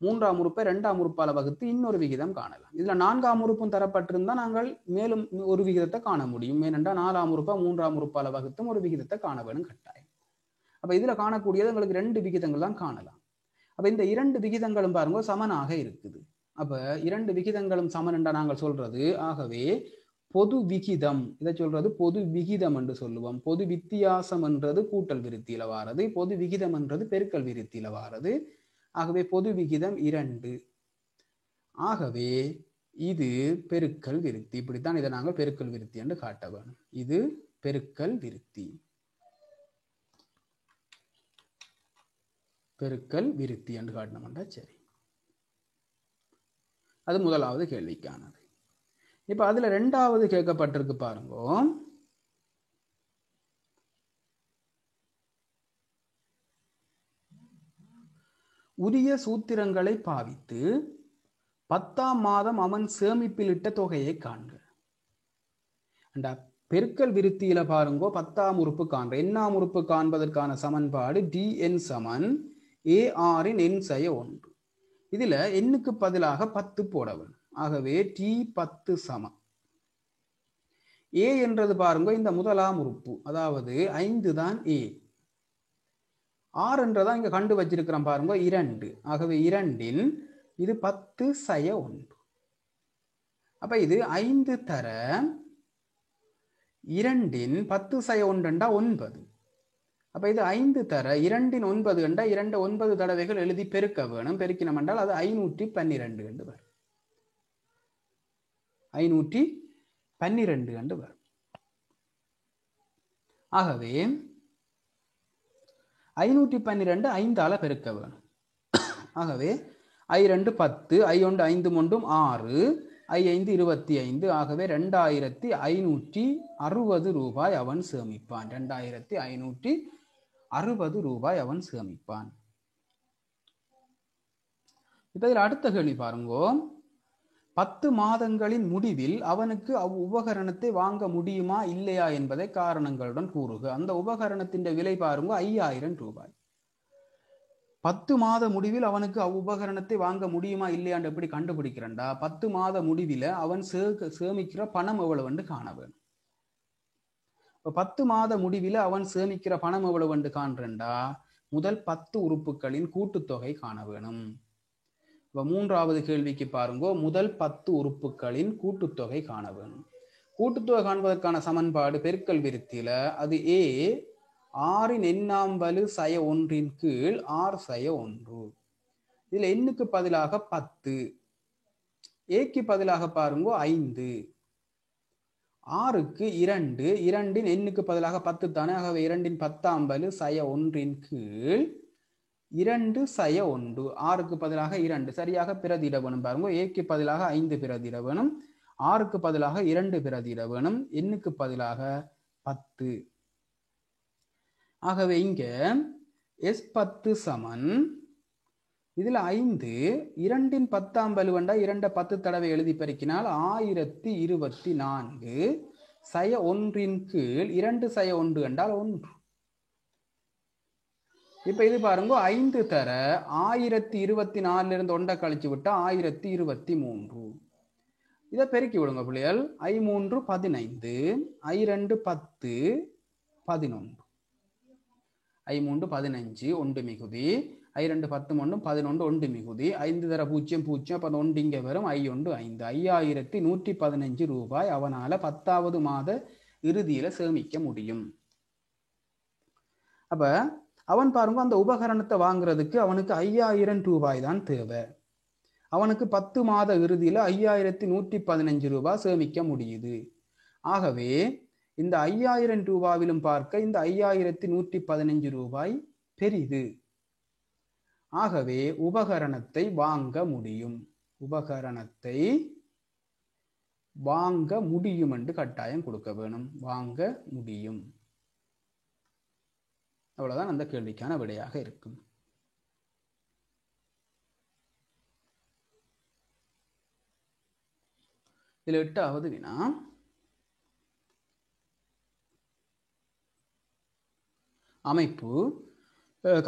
மூன்றாம் உறுப்பை இரண்டாம் உறுப்பால வகுத்து இன்னொரு விகிதம் காணலாம். இதுல 4ஆம் உறுப்பும் தரப்பட்டிருந்தா நாங்கள் மேலும் ஒரு விகிதத்தை காண முடியும். ஏனென்றால் 4ஆம் உறுப்பை 3ஆம் உறுப்பால வகுத்தும் ஒரு விகிதத்தை காண வேணும் கட்டாயம். அப்ப இதுல காணக்கூடியது எங்களுக்கு 2 விகிதங்கள் தான் காணலாம். அப்ப இந்த 2 விகிதங்களும் பாருங்க சமனாக இருக்குது. அப்ப 2 விகிதங்களும் சமன் என்றா நாங்கள் சொல்றது, ஆகவே பொது விகிதம், இதை சொல்றது பொது விகிதம் என்று சொல்லுவோம். பொது வித்தியாசம் என்றது கூட்டல் விருத்தியில வாரது, பொது விகிதம் என்றது பெருக்கல் விருத்தியில வாரது. ஆகவே பொது விகிதம் 2. ஆகவே இது பெருக்கல் விருத்தி. இப்படித்தான் இதை நாங்கள் பெருக்கல் விருத்தி என்று காட்ட வேணும். இது பெருக்கல் விருத்தி, பெருக்கல் விருத்தி என்று காட்டினோம்னா சரி. அது முதலாவது கேள்விக்கானது. இப்ப அதுல 2வது கேட்கப்பட்டிருக்கு பாருங்க. உரிய சூத்திரங்களை பாவித்து 10ஆம் மாதம் அவன் சேமிப்பில் இட்ட தொகையை காண்க. பெருக்கல் விருத்தியில பாருங்க, 10ஆம் உறுப்பு காண்ற. எண்ணாம் உறுப்பு காண்பதற்கான சமன்பாடு dn சமன் ARன் n செய்ய 1. இதுல எண்ணுக்கு பதிலாக 10 போட வேண்டும். ஆகவே T10 சமம் A என்றது பாருங்க இந்த முதலாம் உறுப்பு, அதாவது 5 தான் A. R என்றதான் இங்க கண்டு வச்சிருக்கிறோம் பாருங்க 2. ஆகவே 2இன் இது 10 செய்ய 1. அப்ப இது 5 தர 2இன் 10 செய்ய 1 என்றா 9. அப்ப இது 5 தர 2இன் 9 என்றா 2 9 தடவைகள் எழுதி பெருக்க வேணும். பெருக்கினோம் என்றால் அது 512 என்று வரும். 512 என்று வரும். ஆகவே 512 5ஆல பெருக்க வேணும். ஆகவே I2 10, I1 5 மொண்டும் 6, I5 25. ஆகவே 2560 ரூபாய் அவன் சேமிப்பான். 2560 ரூபாய் அவன் சேமிப்பான். இப்ப இதில் அடுத்த கேள்வி பாருங்கோ. 10 மாதங்களின் முடிவில் அவனுக்கு உபகரணத்தை வாங்க முடியுமா இல்லையா என்பதை காரணங்களுடன் கூறுக. அந்த உபகரணத்தின் விலை பாருங்க 5000 ரூபாய். 10 மாத முடிவில் அவனுக்கு உபகரணத்தை வாங்க முடியுமா இல்லையான்னு எப்படி கண்டுபிடிக்கிறண்டா, 10 மாத முடிவில் அவன் சேமிக்கிற பணம் எவ்வளவு காண வேணும். 10 மாத முடிவில் அவன் சேமிக்கிற பணம் எவ்வளவு காண்றண்டா, முதல் 10 உறுப்புகளின் கூட்டுத்தொகை காண வேணும். இப்ப 3வது கேள்விக்கு பாருங்க, முதல் 10 உறுப்புகளின் கூட்டுத்தொகை காண வேணும். கூட்டுத்தொகை காண்பதற்கான சமன்பாடு பெருக்கல் விருத்தியில அது A ஆறின் எண்ணாம் வலு சய 1இன் கீழ் R சய 1. இதுல எண்ணுக்கு பதிலாக 10, ஏக்கு பதிலாக பாருங்க 5, ஆறுக்கு 2, 2இன் எண்ணுக்கு பதிலாக 10 தானே. ஆகவே 2இன் 10ஆம் வலு சய 1இன் கீழ் 2 சய 1. ஆறுக்கு பதிலாக 2 சரியாக பிரதியிட வேணும் பாருங்க. ஏக்கு பதிலாக 5 பிரதியிட வேணும், ஆறுக்கு பதிலாக 2 பிரதியிட வேணும், எண்ணுக்கு பதிலாக 10. ஆகவே இங்க S10 சமன் இதுல 5, 2இன் 10ஆம் வலுவண்டா 2 10 தடவை எழுதி பெருக்கினால் 1024 சய 1இன் கீழ் 2 சய 1 என்றால் 1. இப்போ இது பாருங்க 5 தர 1024 இருந்து 1 கழிச்சு விட்டா 1023. இதை பெருக்கி விடுங்க பிள்ளைகள். I3 15, I2 10, 11. I3 15 1 மிகுதி, I2 10 11 1 மிகுதி, 5 தர 0 0 அப்போ 1 இங்கே வரும், I1 5. 5115 ரூபாய் அவனால் 10வது மாத இறுதியில் சேமிக்க முடியும். அப்ப அவன் பாருங்க அந்த உபகரணத்தை வாங்குறதுக்கு அவனுக்கு 5000 ரூபாய் தான் தேவை. அவனுக்கு 10 மாத இறுதியில் 5115 ரூபாய் சேமிக்க முடியுது. ஆகவே இந்த 5000 ரூபாவிலும் பார்க்க இந்த 5115 ரூபாய் பெரிது. ஆகவே உபகரணத்தை வாங்க முடியும். உபகரணத்தை வாங்க முடியும் என்று கட்டாயம் கொடுக்க வேணும். வாங்க முடியும். அவ்வளவுதான் அந்த கேள்விக்கான விடையாக இருக்கும். இதில் 8வது வினா. அமைப்பு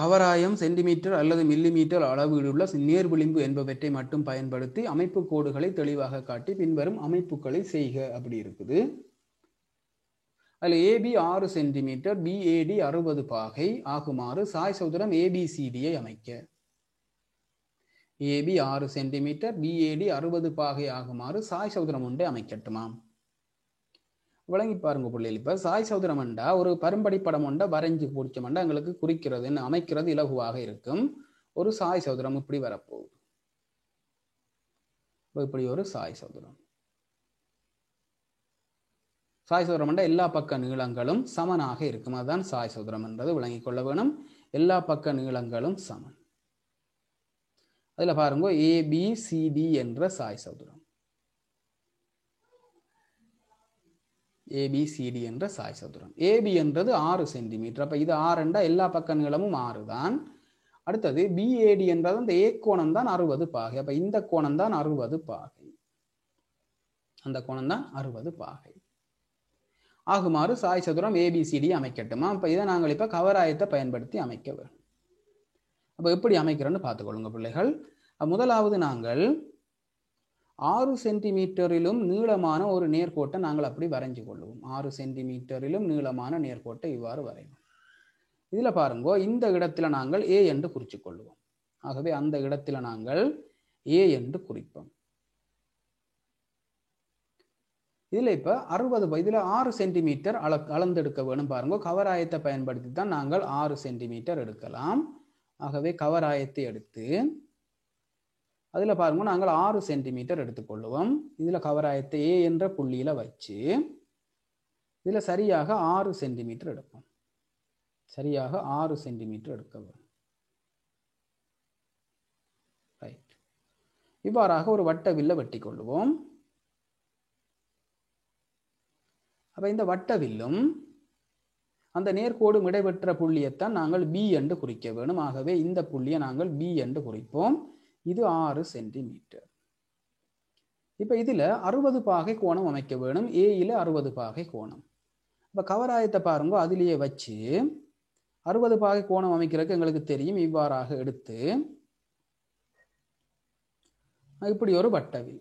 கவராயம் சென்டிமீட்டர் அல்லது மில்லிமீட்டர் அளவீடுள்ள நேர் விளிம்பு என்பவற்றை மட்டும் பயன்படுத்தி அமைப்பு கோடுகளை தெளிவாக காட்டி பின்வரும் அமைப்புகளை செய்க அப்படி இருக்குது. அதில் AB 6 சென்டிமீட்டர், BAD 60 பாகை ஆகுமாறு சாய் சதுரம் ABCDயை அமைக்க. AB 6 சென்டிமீட்டர், BAD 60 பாகை ஆகுமாறு சாய் சதுரம் ஒன்றை அமைக்கட்டுமாம். விளங்கி பாருங்க பிள்ளைகள். இப்ப சாய் சதுரம் என்றா ஒரு பரும்படி படம் ஒன்றை வரைஞ்சு பிடிச்சோம்னா எங்களுக்கு குறிக்கிறது அமைக்கிறது இலகுவாக இருக்கும். ஒரு சாய் சதுரம் இப்படி வரப்போகுது. இப்படி ஒரு சாய் சதுரம். சாய் சதுரம் என்றா எல்லா பக்க நீளங்களும் சமனாக இருக்கும். அதுதான் சாய் சதுரம் என்றது விளங்கிக் கொள்ள வேணும். எல்லா பக்க நீளங்களும் சமன். அதுல பாருங்க ABCD என்ற சாய் சதுரம். ABCD என்ற சாய் சதுரம். AB என்றது 6 சென்டிமீட்டர். அப்ப இது 6 என்றா எல்லா பக்க நீளமும் 6 தான். அடுத்தது BAD என்றது அந்த A கோணம் தான் 60 பாகை. அப்ப இந்த கோணம் தான் 60 பாகை. அந்த கோணம் தான் 60 பாகை ஆகுமாறு சாய் சதுரம் ABCD அமைக்கட்டுமா. அப்ப இதை நாங்கள் இப்ப கவராயத்தை பயன்படுத்தி அமைக்க வேண்டும். அப்ப எப்படி அமைக்கிறோன்னு பார்த்துக்கொள்ளுங்க பிள்ளைகள். முதலாவது நாங்கள் 6 சென்டிமீட்டரிலும் நீளமான ஒரு நேர்கோட்டை நாங்கள் அப்படி வரைஞ்சு கொள்ளுவோம். 6 சென்டிமீட்டரிலும் நீளமான நேர்கோட்டை இவ்வாறு வரைவோம். இதுல பாருங்க இந்த இடத்துல நாங்கள் A என்று குறிச்சு கொள்ளுவோம். ஆகவே அந்த இடத்துல நாங்கள் A என்று குறிப்போம். இதுல இப்ப 60 இதுல 6 சென்டிமீட்டர் அளந்தெடுக்க வேணும். பாருங்க கவராயத்தை பயன்படுத்தி தான் நாங்கள் 6 சென்டிமீட்டர் எடுக்கலாம். ஆகவே கவராயத்தை எடுத்து அதுல பாருங்க நாங்கள் 6 சென்டிமீட்டர் எடுத்துக்கொள்ளுவோம். இதுல கவராயத்தை A என்ற புள்ளியில வச்சு இதுல சரியாக 6 சென்டிமீட்டர் எடுப்போம். சரியாக 6 சென்டிமீட்டர் எடுக்க வேண்டும். ரைட். இவ்வாறாக ஒரு வட்ட வில்லை வெட்டி கொள்ளுவோம். அப்ப இந்த வட்ட வில்லும் அந்த நேர்கோடு இடைவெற்ற புள்ளியைத்தான் நாங்கள் B என்று குறிக்க வேணும். ஆகவே இந்த புள்ளியை நாங்கள் B என்று குறிப்போம். இது 6 சென்டிமீட்டர். இப்ப இதுல 60 பாகை கோணம் அமைக்க வேணும். ஏல 60 பாகை கோணம். இப்ப கவராயத்தை பாருங்க அதிலேயே வச்சு 60 பாகை கோணம் அமைக்கிறதுக்கு எங்களுக்கு தெரியும். இவ்வாறாக எடுத்து இப்படி ஒரு வட்டவில்,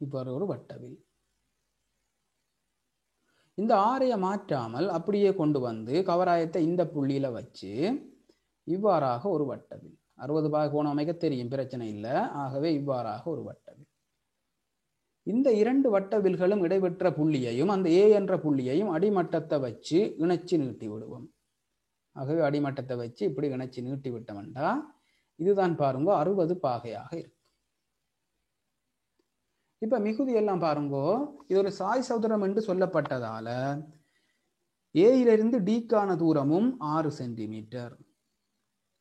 இவ்வாறு ஒரு வட்டவில் இந்த ஆரையை மாற்றாமல் அப்படியே கொண்டு வந்து கவராயத்தை இந்த புள்ளியில வச்சு இவ்வாறாக ஒரு வட்டவில் 60 பாகை கோணம் அமைக்க தெரியும், பிரச்சனை இல்லை. ஆகவே இவ்வாறாக ஒரு வட்டவில் இந்த 2 வட்டவில்களும் இடைபெற்ற புள்ளியையும் அந்த A என்ற புள்ளியையும் அடிமட்டத்தை வச்சு இணைச்சு நீட்டி விடுவோம். ஆகவே அடிமட்டத்தை வச்சு இப்படி இணைச்சு நீட்டி விட்டோம்டா இதுதான் பாருங்க 60 பாகையாக இருக்கு. இப்ப மிகுதி எல்லாம் பாருங்கோ, இது ஒரு சாய் சதுரம் என்று சொல்லப்பட்டதால ஏயிலிருந்து டிக்கான தூரமும் 6 சென்டிமீட்டர்,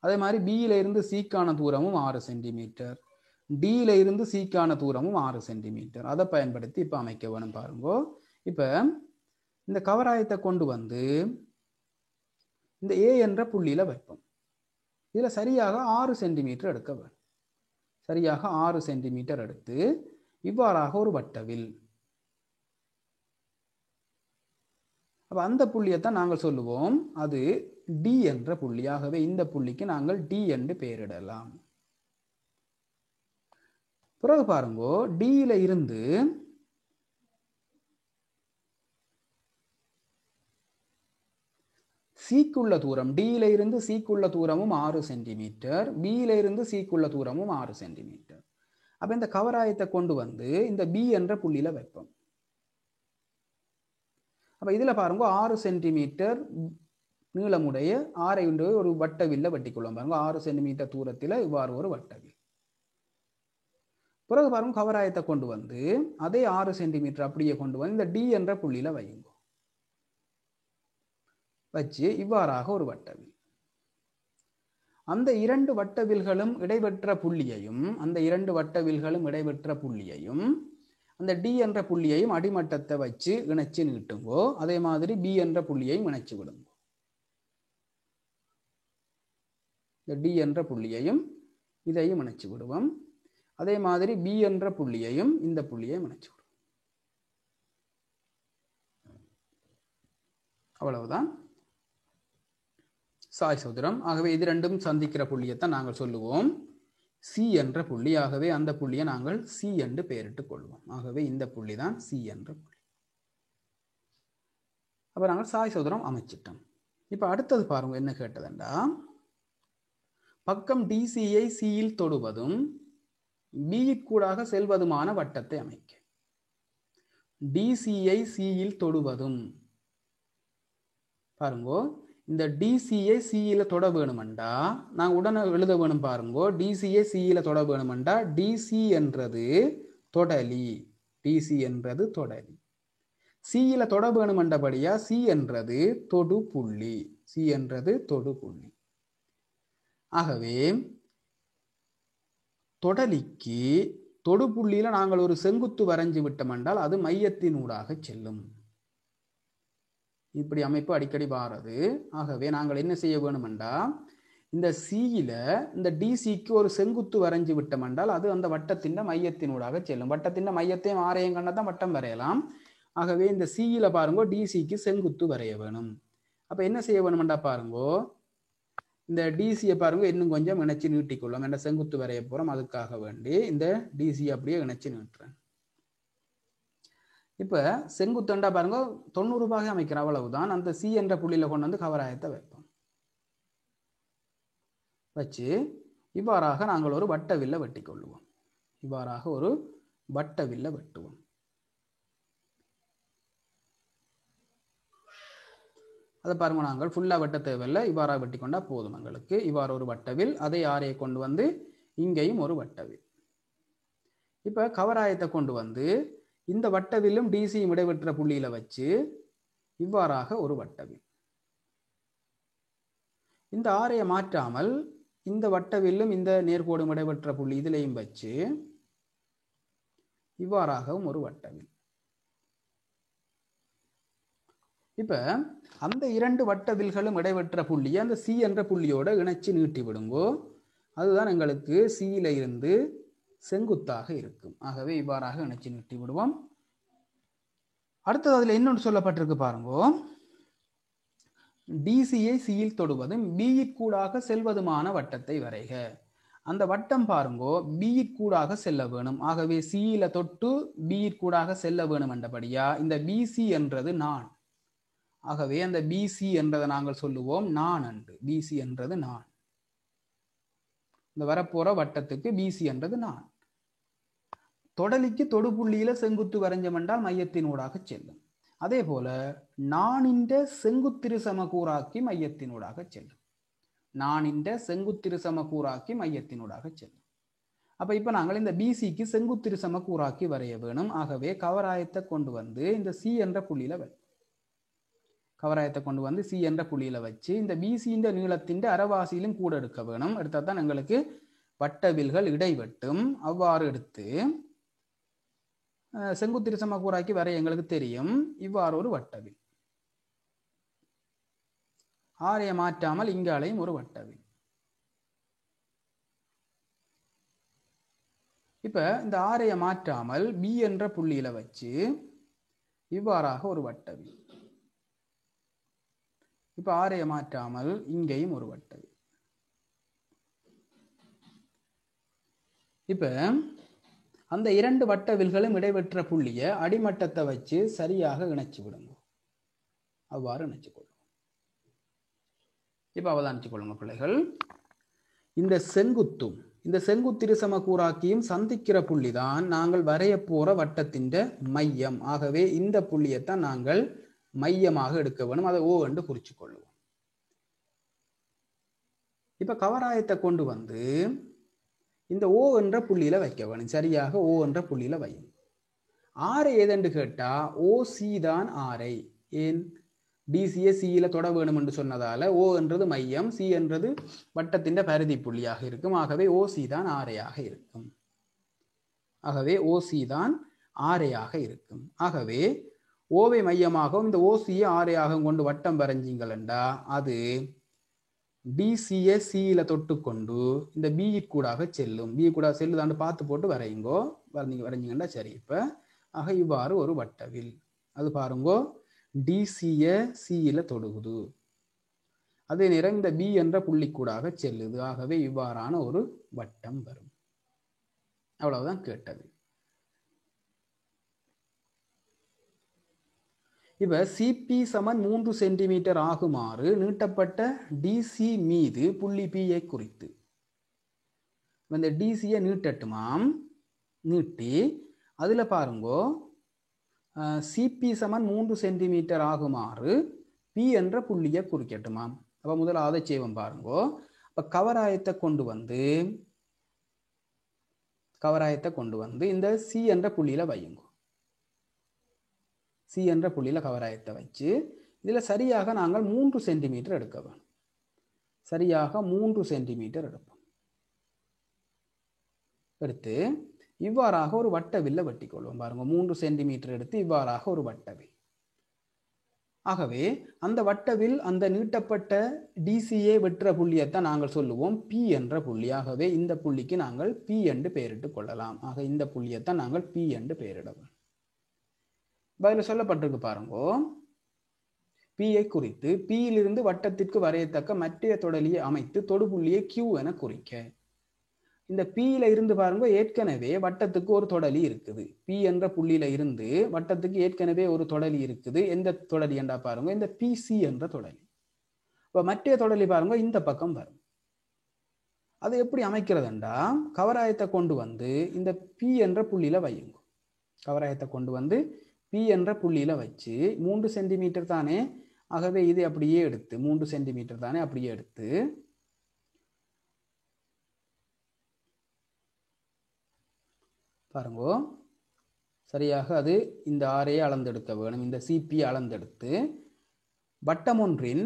அதே மாதிரி பியில இருந்து சிக்கான தூரமும் 6 சென்டிமீட்டர், டியில இருந்து சிக்கான தூரமும் 6 சென்டிமீட்டர். அதை பயன்படுத்தி இப்ப அமைக்க வேணும். பாருங்கோ, இப்ப இந்த கவராயத்தை கொண்டு வந்து இந்த ஏ என்ற புள்ளியில வைப்போம். இதுல சரியாக 6 சென்டிமீட்டர் எடுக்க வேணும். சரியாக 6 சென்டிமீட்டர் எடுத்து இவ்வாறாக ஒரு வட்டவில் அப்போ அந்த புள்ளியைத்தான் நாங்கள் சொல்லுவோம் அது டி என்ற புள்ளி. ஆகவே இந்த புள்ளிக்கு நாங்கள் டி என்று பெயரிடலாம். பிறகு பாருங்கோ, டியில இருந்து சீக்குள்ள தூரம், டியில இருந்து சீக்குள்ள தூரமும் 6 சென்டிமீட்டர், பியில இருந்து சீக்குள்ள தூரமும் 6 சென்டிமீட்டர். அப்ப இந்த கவராயத்தை கொண்டு வந்து இந்த பி என்ற புள்ளியில வைப்போம். அப்ப இதுல பாருங்க 6 சென்டிமீட்டர் நீளமுடைய ஆரை ஒரு வட்டவில்ல வெட்டிக்கொள்ளும். பாருங்க 6 சென்டிமீட்டர் தூரத்தில் இவ்வாறு ஒரு வட்டவில். பிறகு பாருங்க கவராயத்தை கொண்டு வந்து அதே 6 சென்டிமீட்டர் அப்படியே கொண்டு வந்து இந்த டி என்ற புள்ளியில வையுங்க. வச்சு இவ்வாறாக ஒரு வட்டவில். அந்த இரண்டு வட்டவில்களும் இடைபெற்ற புள்ளியையும் அந்த டி என்ற புள்ளியையும் அடிமட்டத்தை வச்சு இணைச்சு நீட்டுங்கோ. அதே மாதிரி பி என்ற புள்ளியையும் இணைச்சு விடுங்க. இந்த டி என்ற புள்ளியையும் இதையும் இணைச்சு விடுவோம். அதே மாதிரி பி என்ற புள்ளியையும் இந்த புள்ளியையும் இணைச்சு விடுவோம். அவ்வளவுதான் சாய் சதுரம். ஆகவே இது ரெண்டும் சந்திக்கிற புள்ளியைத்தான் நாங்கள் சொல்லுவோம் சி என்ற புள்ளி. ஆகவே அந்த புள்ளியை நாங்கள் சி என்று பெயரிட்டுக் கொள்வோம். ஆகவே இந்த புள்ளி தான் சி என்ற புள்ளி. அப்ப நாங்கள் சாய் சதுரம் அமைச்சிட்டோம். இப்ப அடுத்தது பாருங்க என்ன கேட்டதுண்டா, பக்கம் டிசியை சியில் தொடுவதும் பியிற்கூடாக செல்வதுமான வட்டத்தை அமைக்க. டிசியை சியில் தொடுவதும் பாருங்கோ, இந்த டிசியை சியில தொட வேணுமெண்டா நான் உடனே எழுத வேணும். பாருங்கோ, டிசியை சியில தொட வேணுமெண்டா டிசி என்றது தொடலி, டிசி என்றது தொடலி. சியில தொட வேணுமெண்டபடியா சி என்றது தொடு புள்ளி, சி என்றது தொடு புள்ளி. ஆகவே தொடலிக்கு தொடு புள்ளியில நாங்கள் ஒரு செங்குத்து வரைஞ்சு விட்டோம் என்றால் அது மையத்தினூடாக செல்லும். இப்படி அமைப்பு அடிக்கடி வாரது. ஆகவே நாங்கள் என்ன செய்ய வேணுமெண்டா இந்த சியில இந்த டிசிக்கு ஒரு செங்குத்து வரைஞ்சு விட்டோம் என்றால் அது அந்த வட்டத்தின் மையத்தினூடாக செல்லும். வட்டத்தின் மையத்தையும் ஆரையும் கண்டதான் வட்டம் வரையலாம். ஆகவே இந்த சியில பாருங்கோ டிசிக்கு செங்குத்து வரைய வேணும். அப்ப என்ன செய்ய வேணுமெண்டா பாருங்கோ, இந்த டிசியை பாருங்க இன்னும் கொஞ்சம் இணைச்சு நீட்டிக்கொள்ளும். என்ற செங்குத்து வரைய போறோம், அதுக்காக வேண்டி இந்த டிசி அப்படியே இணைச்சு நீட்டுறேன். இப்ப செங்குத்தண்டா பாருங்க 90 ரூபாய் அமைக்கிற அவ்வளவுதான். அந்த சி என்ற புள்ளியில கொண்டு வந்து கவராயத்தை வைப்போம். வச்சு இவ்வாறாக நாங்கள் ஒரு வட்டவில்ல வெட்டி கொள்ளுவோம். இவ்வாறாக ஒரு வட்டவில்ல வெட்டுவோம். அதை பாருங்க நாங்கள் ஃபுல்லா வெட்ட தேவையில்லை, இவ்வாறாக வெட்டி கொண்டா போதும் எங்களுக்கு. இவ்வாறு ஒரு வட்டவில், அதை ஆரையை கொண்டு வந்து இங்கேயும் ஒரு வட்டவில். இப்ப கவராயத்தை கொண்டு வந்து இந்த வட்டவிலும் டிசியும் இடைவெற்ற புள்ளியில வச்சு இவ்வாறாக ஒரு வட்டவில். இந்த ஆரையை மாற்றாமல் இந்த வட்டவிலும் இந்த நேர்கோடும் இடைவெற்ற புள்ளி இதிலையும் வச்சு இவ்வாறாகவும் ஒரு வட்டவில். இப்ப அந்த இரண்டு வட்டவில்களும் இடைவெற்ற புள்ளியை அந்த சி என்ற புள்ளியோட இணைச்சு நீட்டி விடுங்கோ. அதுதான் எங்களுக்கு சியில இருந்து செங்குத்தாக இருக்கும். ஆகவே இவ்வாறாக இணைச்சு நீட்டி விடுவோம். அடுத்தது அதுல இன்னொன்று சொல்லப்பட்டிருக்கு பாருங்கோ, டிசியை சியில் தொடுவதும் பியிற்கூடாக செல்வதுமான வட்டத்தை வரைக. அந்த வட்டம் பாருங்கோ பியிற்கூடாக செல்ல வேணும். ஆகவே சியில தொட்டு பியிற்கூடாக செல்ல வேணும் என்றபடியா இந்த பிசி என்றது நான். ஆகவே அந்த பிசி என்றதை நாங்கள் சொல்லுவோம் நான் என்று. பிசி என்றது நான். இந்த வரப்போற வட்டத்துக்கு பிசி என்றது நான். தொடலிக்கு தொடுபுள்ளியில செங்குத்து வரைஞ்சம் என்றால் மையத்தினூடாக செல்லும். அதே போல நானின்ற செங்குத்திரு சமகூறாக்கி மையத்தினூடாக செல்லும். நானின்ற செங்குத்திரு சமகூறாக்கி மையத்தினூடாக செல்லும். அப்ப இப்ப நாங்கள் இந்த பிசிக்கு செங்குத்திரு சமகூறாக்கி வரைய வேணும். ஆகவே கவராயத்தை கொண்டு வந்து இந்த சி என்ற புள்ளியில கவராயத்தை கொண்டு வந்து சி என்ற புள்ளியில வச்சு இந்த பிசியின் நீளத்தின் அரைவாசியிலும் கூட எடுக்க வேணும். எடுத்தா தான் எங்களுக்கு வட்டவில்கள் இடைவெட்டும். அவ்வாறு எடுத்து செங்குத்திரு சமகூறாக்கி வரைய எங்களுக்கு தெரியும். இவ்வாறு ஒரு வட்டவில். ஆரையை மாற்றாமல் இங்காலையும் ஒரு வட்டவில். இப்ப இந்த ஆரையை மாற்றாமல் பி என்ற புள்ளியில வச்சு இவ்வாறாக ஒரு வட்டவில். இப்போ ஆரையை மாற்றாமல் இங்கேயும் ஒரு வட்டவில். இப்போ அந்த இரண்டு வட்டவில்களும் இடைவெற்ற புள்ளியை அடிமட்டத்தை வச்சு சரியாக இணைச்சு விடுங்க. அவ்வாறு இணைச்சு கொள்ளுங்க. இப்போ அவதானிச்சு கொள்ளுங்க பிள்ளைகள். இந்த செங்குத்தும் இந்த செங்குத்திருசம கூறாக்கியும் சந்திக்கிற புள்ளி தான் நாங்கள் வரைய போற வட்டத்தின் மையம். ஆகவே இந்த புள்ளியைத்தான் நாங்கள் மையமாக எடுக்க வேணும். அதை ஓ என்று குறிச்சு கொள்ளுவோம். இப்ப கவராயத்தை கொண்டு வந்து இந்த ஓ என்ற புள்ளியில வைக்க வேணும். சரியாக ஓ என்ற புள்ளியில வையும். ஆரை ஏதென்று கேட்டா ஓசி தான் ஆரை. ஏன் டிசியை சியில தொட வேணும் என்று சொன்னதால ஓ என்றது மையம், சி என்றது வட்டத்தின் பரிதி புள்ளியாக இருக்கும். ஆகவே ஓசி தான் ஆரையாக இருக்கும். ஆகவே ஓசி தான் ஆரையாக இருக்கும். ஆகவே ஓவை மையமாகவும் இந்த ஓசியை ஆரையாக கொண்டு வட்டம் வரைஞ்சிங்களா அது டிசியை சியில தொட்டுக்கொண்டு இந்த பி கூடாக செல்லும். பி கூட செல்லுதாண்டு பார்த்து போட்டு வரையுங்கோ. வரைஞ்சிங்கன்னா சரி. இப்ப ஆக இவ்வாறு ஒரு வட்டவில் அது பாருங்கோ, டிசியை சியில தொடுகுது. அதே நேரம் இந்த பி என்ற புள்ளிக்கூடாக செல்லுது. ஆகவே இவ்வாறான ஒரு வட்டம் வரும். அவ்வளவுதான் கேட்டது. இப்ப சிபி சமன் 3 சென்டிமீட்டர் ஆகுமாறு நீட்டப்பட்ட டிசி மீது புள்ளி பியை குறித்து இந்த டிசியை நீட்டட்டுமாம். நீட்டி அதுல பாருங்கோ சிபி சமன் 3 சென்டிமீட்டர் ஆகுமாறு பி என்ற புள்ளியை குறிக்கட்டுமாம். அப்ப முதல்ல அதை செய்வோம் பாருங்கோ. அப்ப கவராயத்தை கொண்டு வந்து இந்த சி என்ற புள்ளியில வையுங்க. சி என்ற புள்ளியில கவராயத்தை வச்சு இதுல சரியாக நாங்கள் 3 சென்டிமீட்டர் எடுக்க வேணும். சரியாக 3 சென்டிமீட்டர் எடுப்போம். எடுத்து இவ்வாறாக ஒரு வட்டவில்லை வெட்டி கொள்வோம். பாருங்க 3 சென்டிமீட்டர் எடுத்து இவ்வாறாக ஒரு வட்டவில். ஆகவே அந்த வட்டவில் அந்த நீட்டப்பட்ட டிசிஏ வெற்ற புள்ளியைத்தான் நாங்கள் சொல்லுவோம் பி என்ற புள்ளி. ஆகவே இந்த புள்ளிக்கு நாங்கள் பி என்று பெயரிட்டு கொள்ளலாம். ஆக இந்த புள்ளியைத்தான் நாங்கள் பி என்று பெயரிடுவோம். பதில சொல்லப்பட்டிருக்கு பாருங்கோ. பியை குறித்து பியிலிருந்து வட்டத்திற்கு வரையத்தக்க மற்ற தொடலியை அமைத்து தொடுபுள்ளியை கியூ என குறிக்க. இந்த பியில இருந்து பாருங்க ஏற்கனவே வட்டத்துக்கு ஒரு தொடலி இருக்குது. பி என்ற புள்ளியில இருந்து வட்டத்துக்கு ஏற்கனவே ஒரு தொடலி இருக்குது. எந்த தொடலி என்றா பாருங்க இந்த பிசி என்ற தொடலி. இப்ப மற்ற தொடலி பாருங்க இந்த பக்கம் வரும். அது எப்படி அமைக்கிறதுண்டா கவராயத்தை கொண்டு வந்து இந்த பி என்ற புள்ளியில வையுங்க. கவராயத்தை கொண்டு வந்து பி என்ற புள்ளியில வச்சு 3 சென்டிமீட்டர் தானே. ஆகவே இது அப்படியே எடுத்து 3 சென்டிமீட்டர் தானே அப்படியே எடுத்து பாருங்கோ. சரியாக அது இந்த ஆரையை அளந்தெடுக்க வேணும். இந்த சிபி அளந்தெடுத்து வட்டம் ஒன்றின்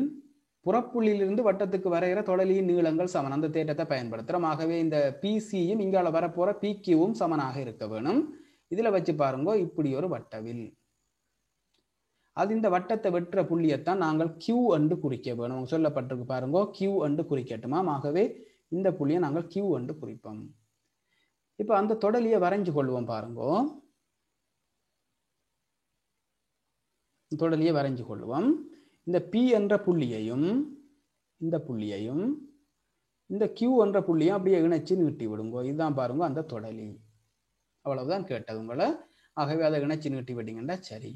புறப்புள்ளியிலிருந்து வட்டத்துக்கு வரைகிற தொடலியின் நீளங்கள் சமன். அந்த தேற்றத்தை பயன்படுத்துறோம். ஆகவே இந்த பிசியும் இங்கால வரப்போற பிக்யூவும் சமனாக இருக்க வேணும். இதுல வச்சு பாருங்க இப்படி ஒரு வட்டவில். அது இந்த வட்டத்தை வெற்ற புள்ளியைத்தான் நாங்கள் கியூ என்று குறிக்க வேணும். சொல்லப்பட்டிருக்கு பாருங்க கியூ என்று குறிக்கட்டுமா. ஆகவே இந்த புள்ளியை நாங்கள் கியூ என்று குறிப்போம். இப்ப அந்த தொடலியை வரைஞ்சு கொள்வோம் பாருங்க. தொடலியை வரைஞ்சு கொள்வோம். இந்த பி என்ற புள்ளியையும் இந்த புள்ளியையும் இந்த கியூ என்ற புள்ளியும் அப்படியே இணைச்சு நீட்டி விடுங்க. இதுதான் பாருங்க அந்த தொடலி. அவ்வளவுதான் கேட்டது உங்களை. ஆகவே அதை இணைச்சு நீட்டி விட்டீங்கன்னா சரி.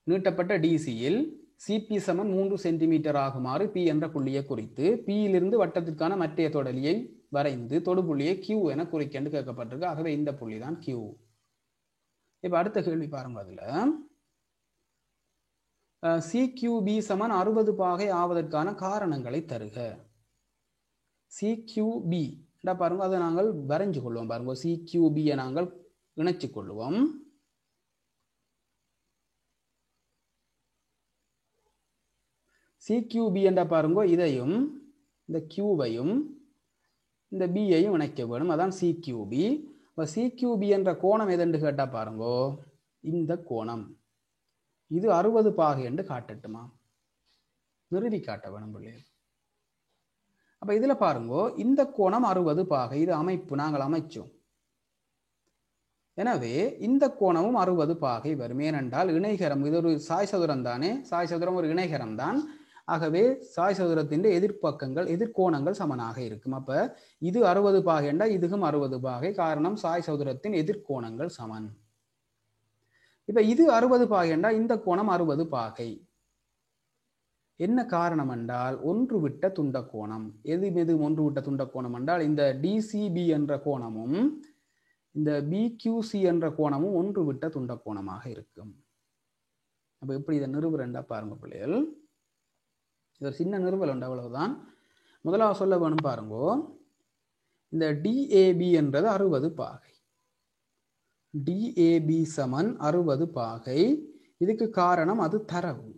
நீட்டப்பட்ட டிசியில் சிபி சமன் 3 சென்டிமீட்டர் ஆகுமாறு பி என்ற புள்ளியை குறித்து பியிலிருந்து வட்டத்திற்கான மற்ற தொடலியை வரைந்து தொடுபுள்ளியை கியூ என குறிக்கென்று கேட்கப்பட்டிருக்கு. ஆகவே இந்த புள்ளி தான் கியூ. இப்ப அடுத்த கேள்வி பாருங்க. அதுல சிக்யூபி சமன் 60 பாகை ஆவதற்கான காரணங்களை தருக. சிக்யூபி பாருங்க அதை நாங்கள் வரைஞ்சு கொள்வோம். பாருங்க சிக்யூபியை நாங்கள் இணைச்சு கொள்வோம். சிக்யூபி என்ற பாருங்க இதையும் இந்த கியூவையும் இந்த பியையும் இணைக்க வேணும். அதான் சிக்யூபி. சிக்யூபி என்ற கோணம் எதென்று கேட்டா பாருங்கோ இந்த கோணம் இது 60 பாகை என்று காட்டட்டுமா. நிறுவி காட்ட வேணும் பிள்ளைகள். அப்ப இதுல பாருங்கோ இந்த கோணம் 60 பாகை. இது அமைப்பு நாங்கள் அமைச்சோம். எனவே இந்த கோணமும் 60 பாகை வரும். ஏனென்றால் இணைகரம் இது ஒரு சாய் சதுரம் தானே, சாய் சதுரம் ஒரு இணைகரம் தான். ஆகவே சாய் சதுரத்தின் எதிர்ப்பக்கங்கள் எதிர்கோணங்கள் சமனாக இருக்கும். அப்ப இது 60 பாகை என்றால் இதுவும் 60 பாகை. காரணம் சாய் சதுரத்தின் எதிர்கோணங்கள் சமன். இப்ப இது 60 பாகை என்றால் இந்த கோணம் 60 பாகை. என்ன காரணம் என்றால் ஒன்று விட்ட துண்ட கோணம். எது ஒன்று விட்ட துண்ட கோணம் என்றால் இந்த டிசிபி என்ற கோணமும் இந்த பிக்யூசி என்ற கோணமும் ஒன்று விட்ட துண்ட கோணமாக இருக்கும். அப்ப எப்படி இதை நிறுவுறேன்டா பாருங்க பிள்ளைகள். இது ஒரு சின்ன நிறுவல் உண்டு, அவ்வளவுதான். முதலாவது சொல்ல வேணும் பாருங்க. இந்த டிஏபி என்றது 60 பாகை. டிஏபி சமன் 60 பாகை. இதுக்கு காரணம் அது தரவு.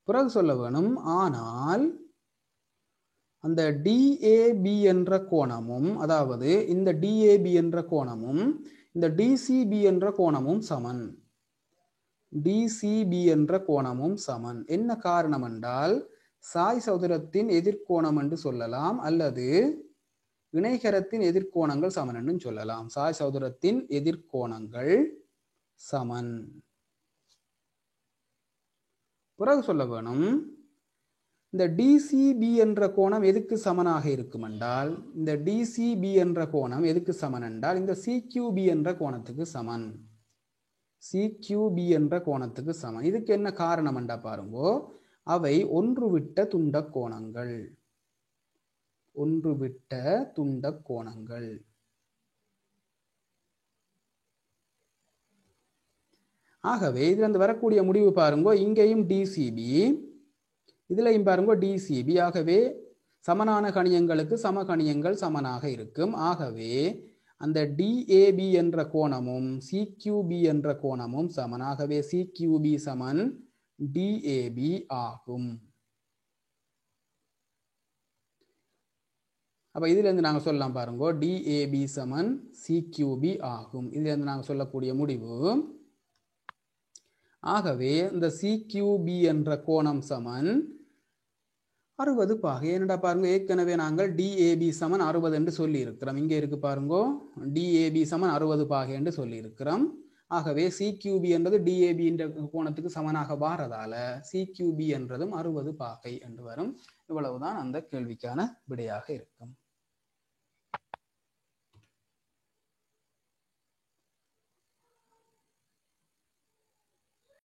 பிறகு சொல்ல வேணும், ஆனால் அந்த டிஏபி என்ற கோணமும், அதாவது இந்த டிஏபி என்ற கோணமும் இந்த டிசிபி என்ற கோணமும் சமன். டிசிபி என்ற கோணமும் சமன். என்ன காரணம் என்றால் சாய் சதுரத்தின் எதிர்கோணம் என்று சொல்லலாம், அல்லது இணைகரத்தின் எதிர்கோணங்கள் சமன் என்று சொல்லலாம். சாய் சதுரத்தின் எதிர்கோணங்கள் சமன். பிறகு சொல்ல வேணும், இந்த டிசிபி என்ற கோணம் எதுக்கு சமனாக இருக்கும் என்றால், இந்த டிசிபி என்ற கோணம் எதுக்கு சமன் என்றால் இந்த சிக்யூபி என்ற கோணத்துக்கு சமன். சிக்யூபி என்ற கோணத்துக்கு சமன். இதுக்கு என்ன காரணம் என்றா பாருங்கோ, அவை ஒன்று விட்ட துண்ட கோணங்கள். ஒன்று விட்ட துண்ட கோணங்கள். ஆகவே இதுல வரக்கூடிய முடிவு பாருங்கோ, இங்கேயும் டிசிபி, இதுலையும் பாருங்க டிசிபி. ஆகவே சமனான கணியங்களுக்கு சம கணியங்கள் சமனாக இருக்கும். ஆகவே அந்த டிஏபி என்ற கோணமும் சிக்யூபி என்ற கோணமும் சமன். ஆகவே சிக்யூபி சமன் டிஏபி ஆகும். அப்ப இதுல இருந்து நாங்க சொல்லலாம் பாருங்க, டிஏபி சமன் சிக்யூபி ஆகும். இதுல இருந்து நாங்க சொல்லக்கூடிய முடிவு, ஆகவே இந்த சிக்யூபி என்ற கோணம் சமன் 60 பாகை. என்னடா பாருங்க, ஏற்கனவே நாங்கள் டிஏபி சமன் 60 என்று சொல்லி இருக்கிறோம். இங்கே இருக்கு பாருங்க, டிஏபி சமன் 60 பாகை என்று சொல்லி இருக்கிறோம். ஆகவே சிக்யூபி என்றது டிஏபி என்ற கோணத்துக்கு சமனாக வாரதால சிக்யூபி என்றதும் 60 பாகை என்று வரும். இவ்வளவுதான் அந்த கேள்விக்கான விடையாக இருக்கும்.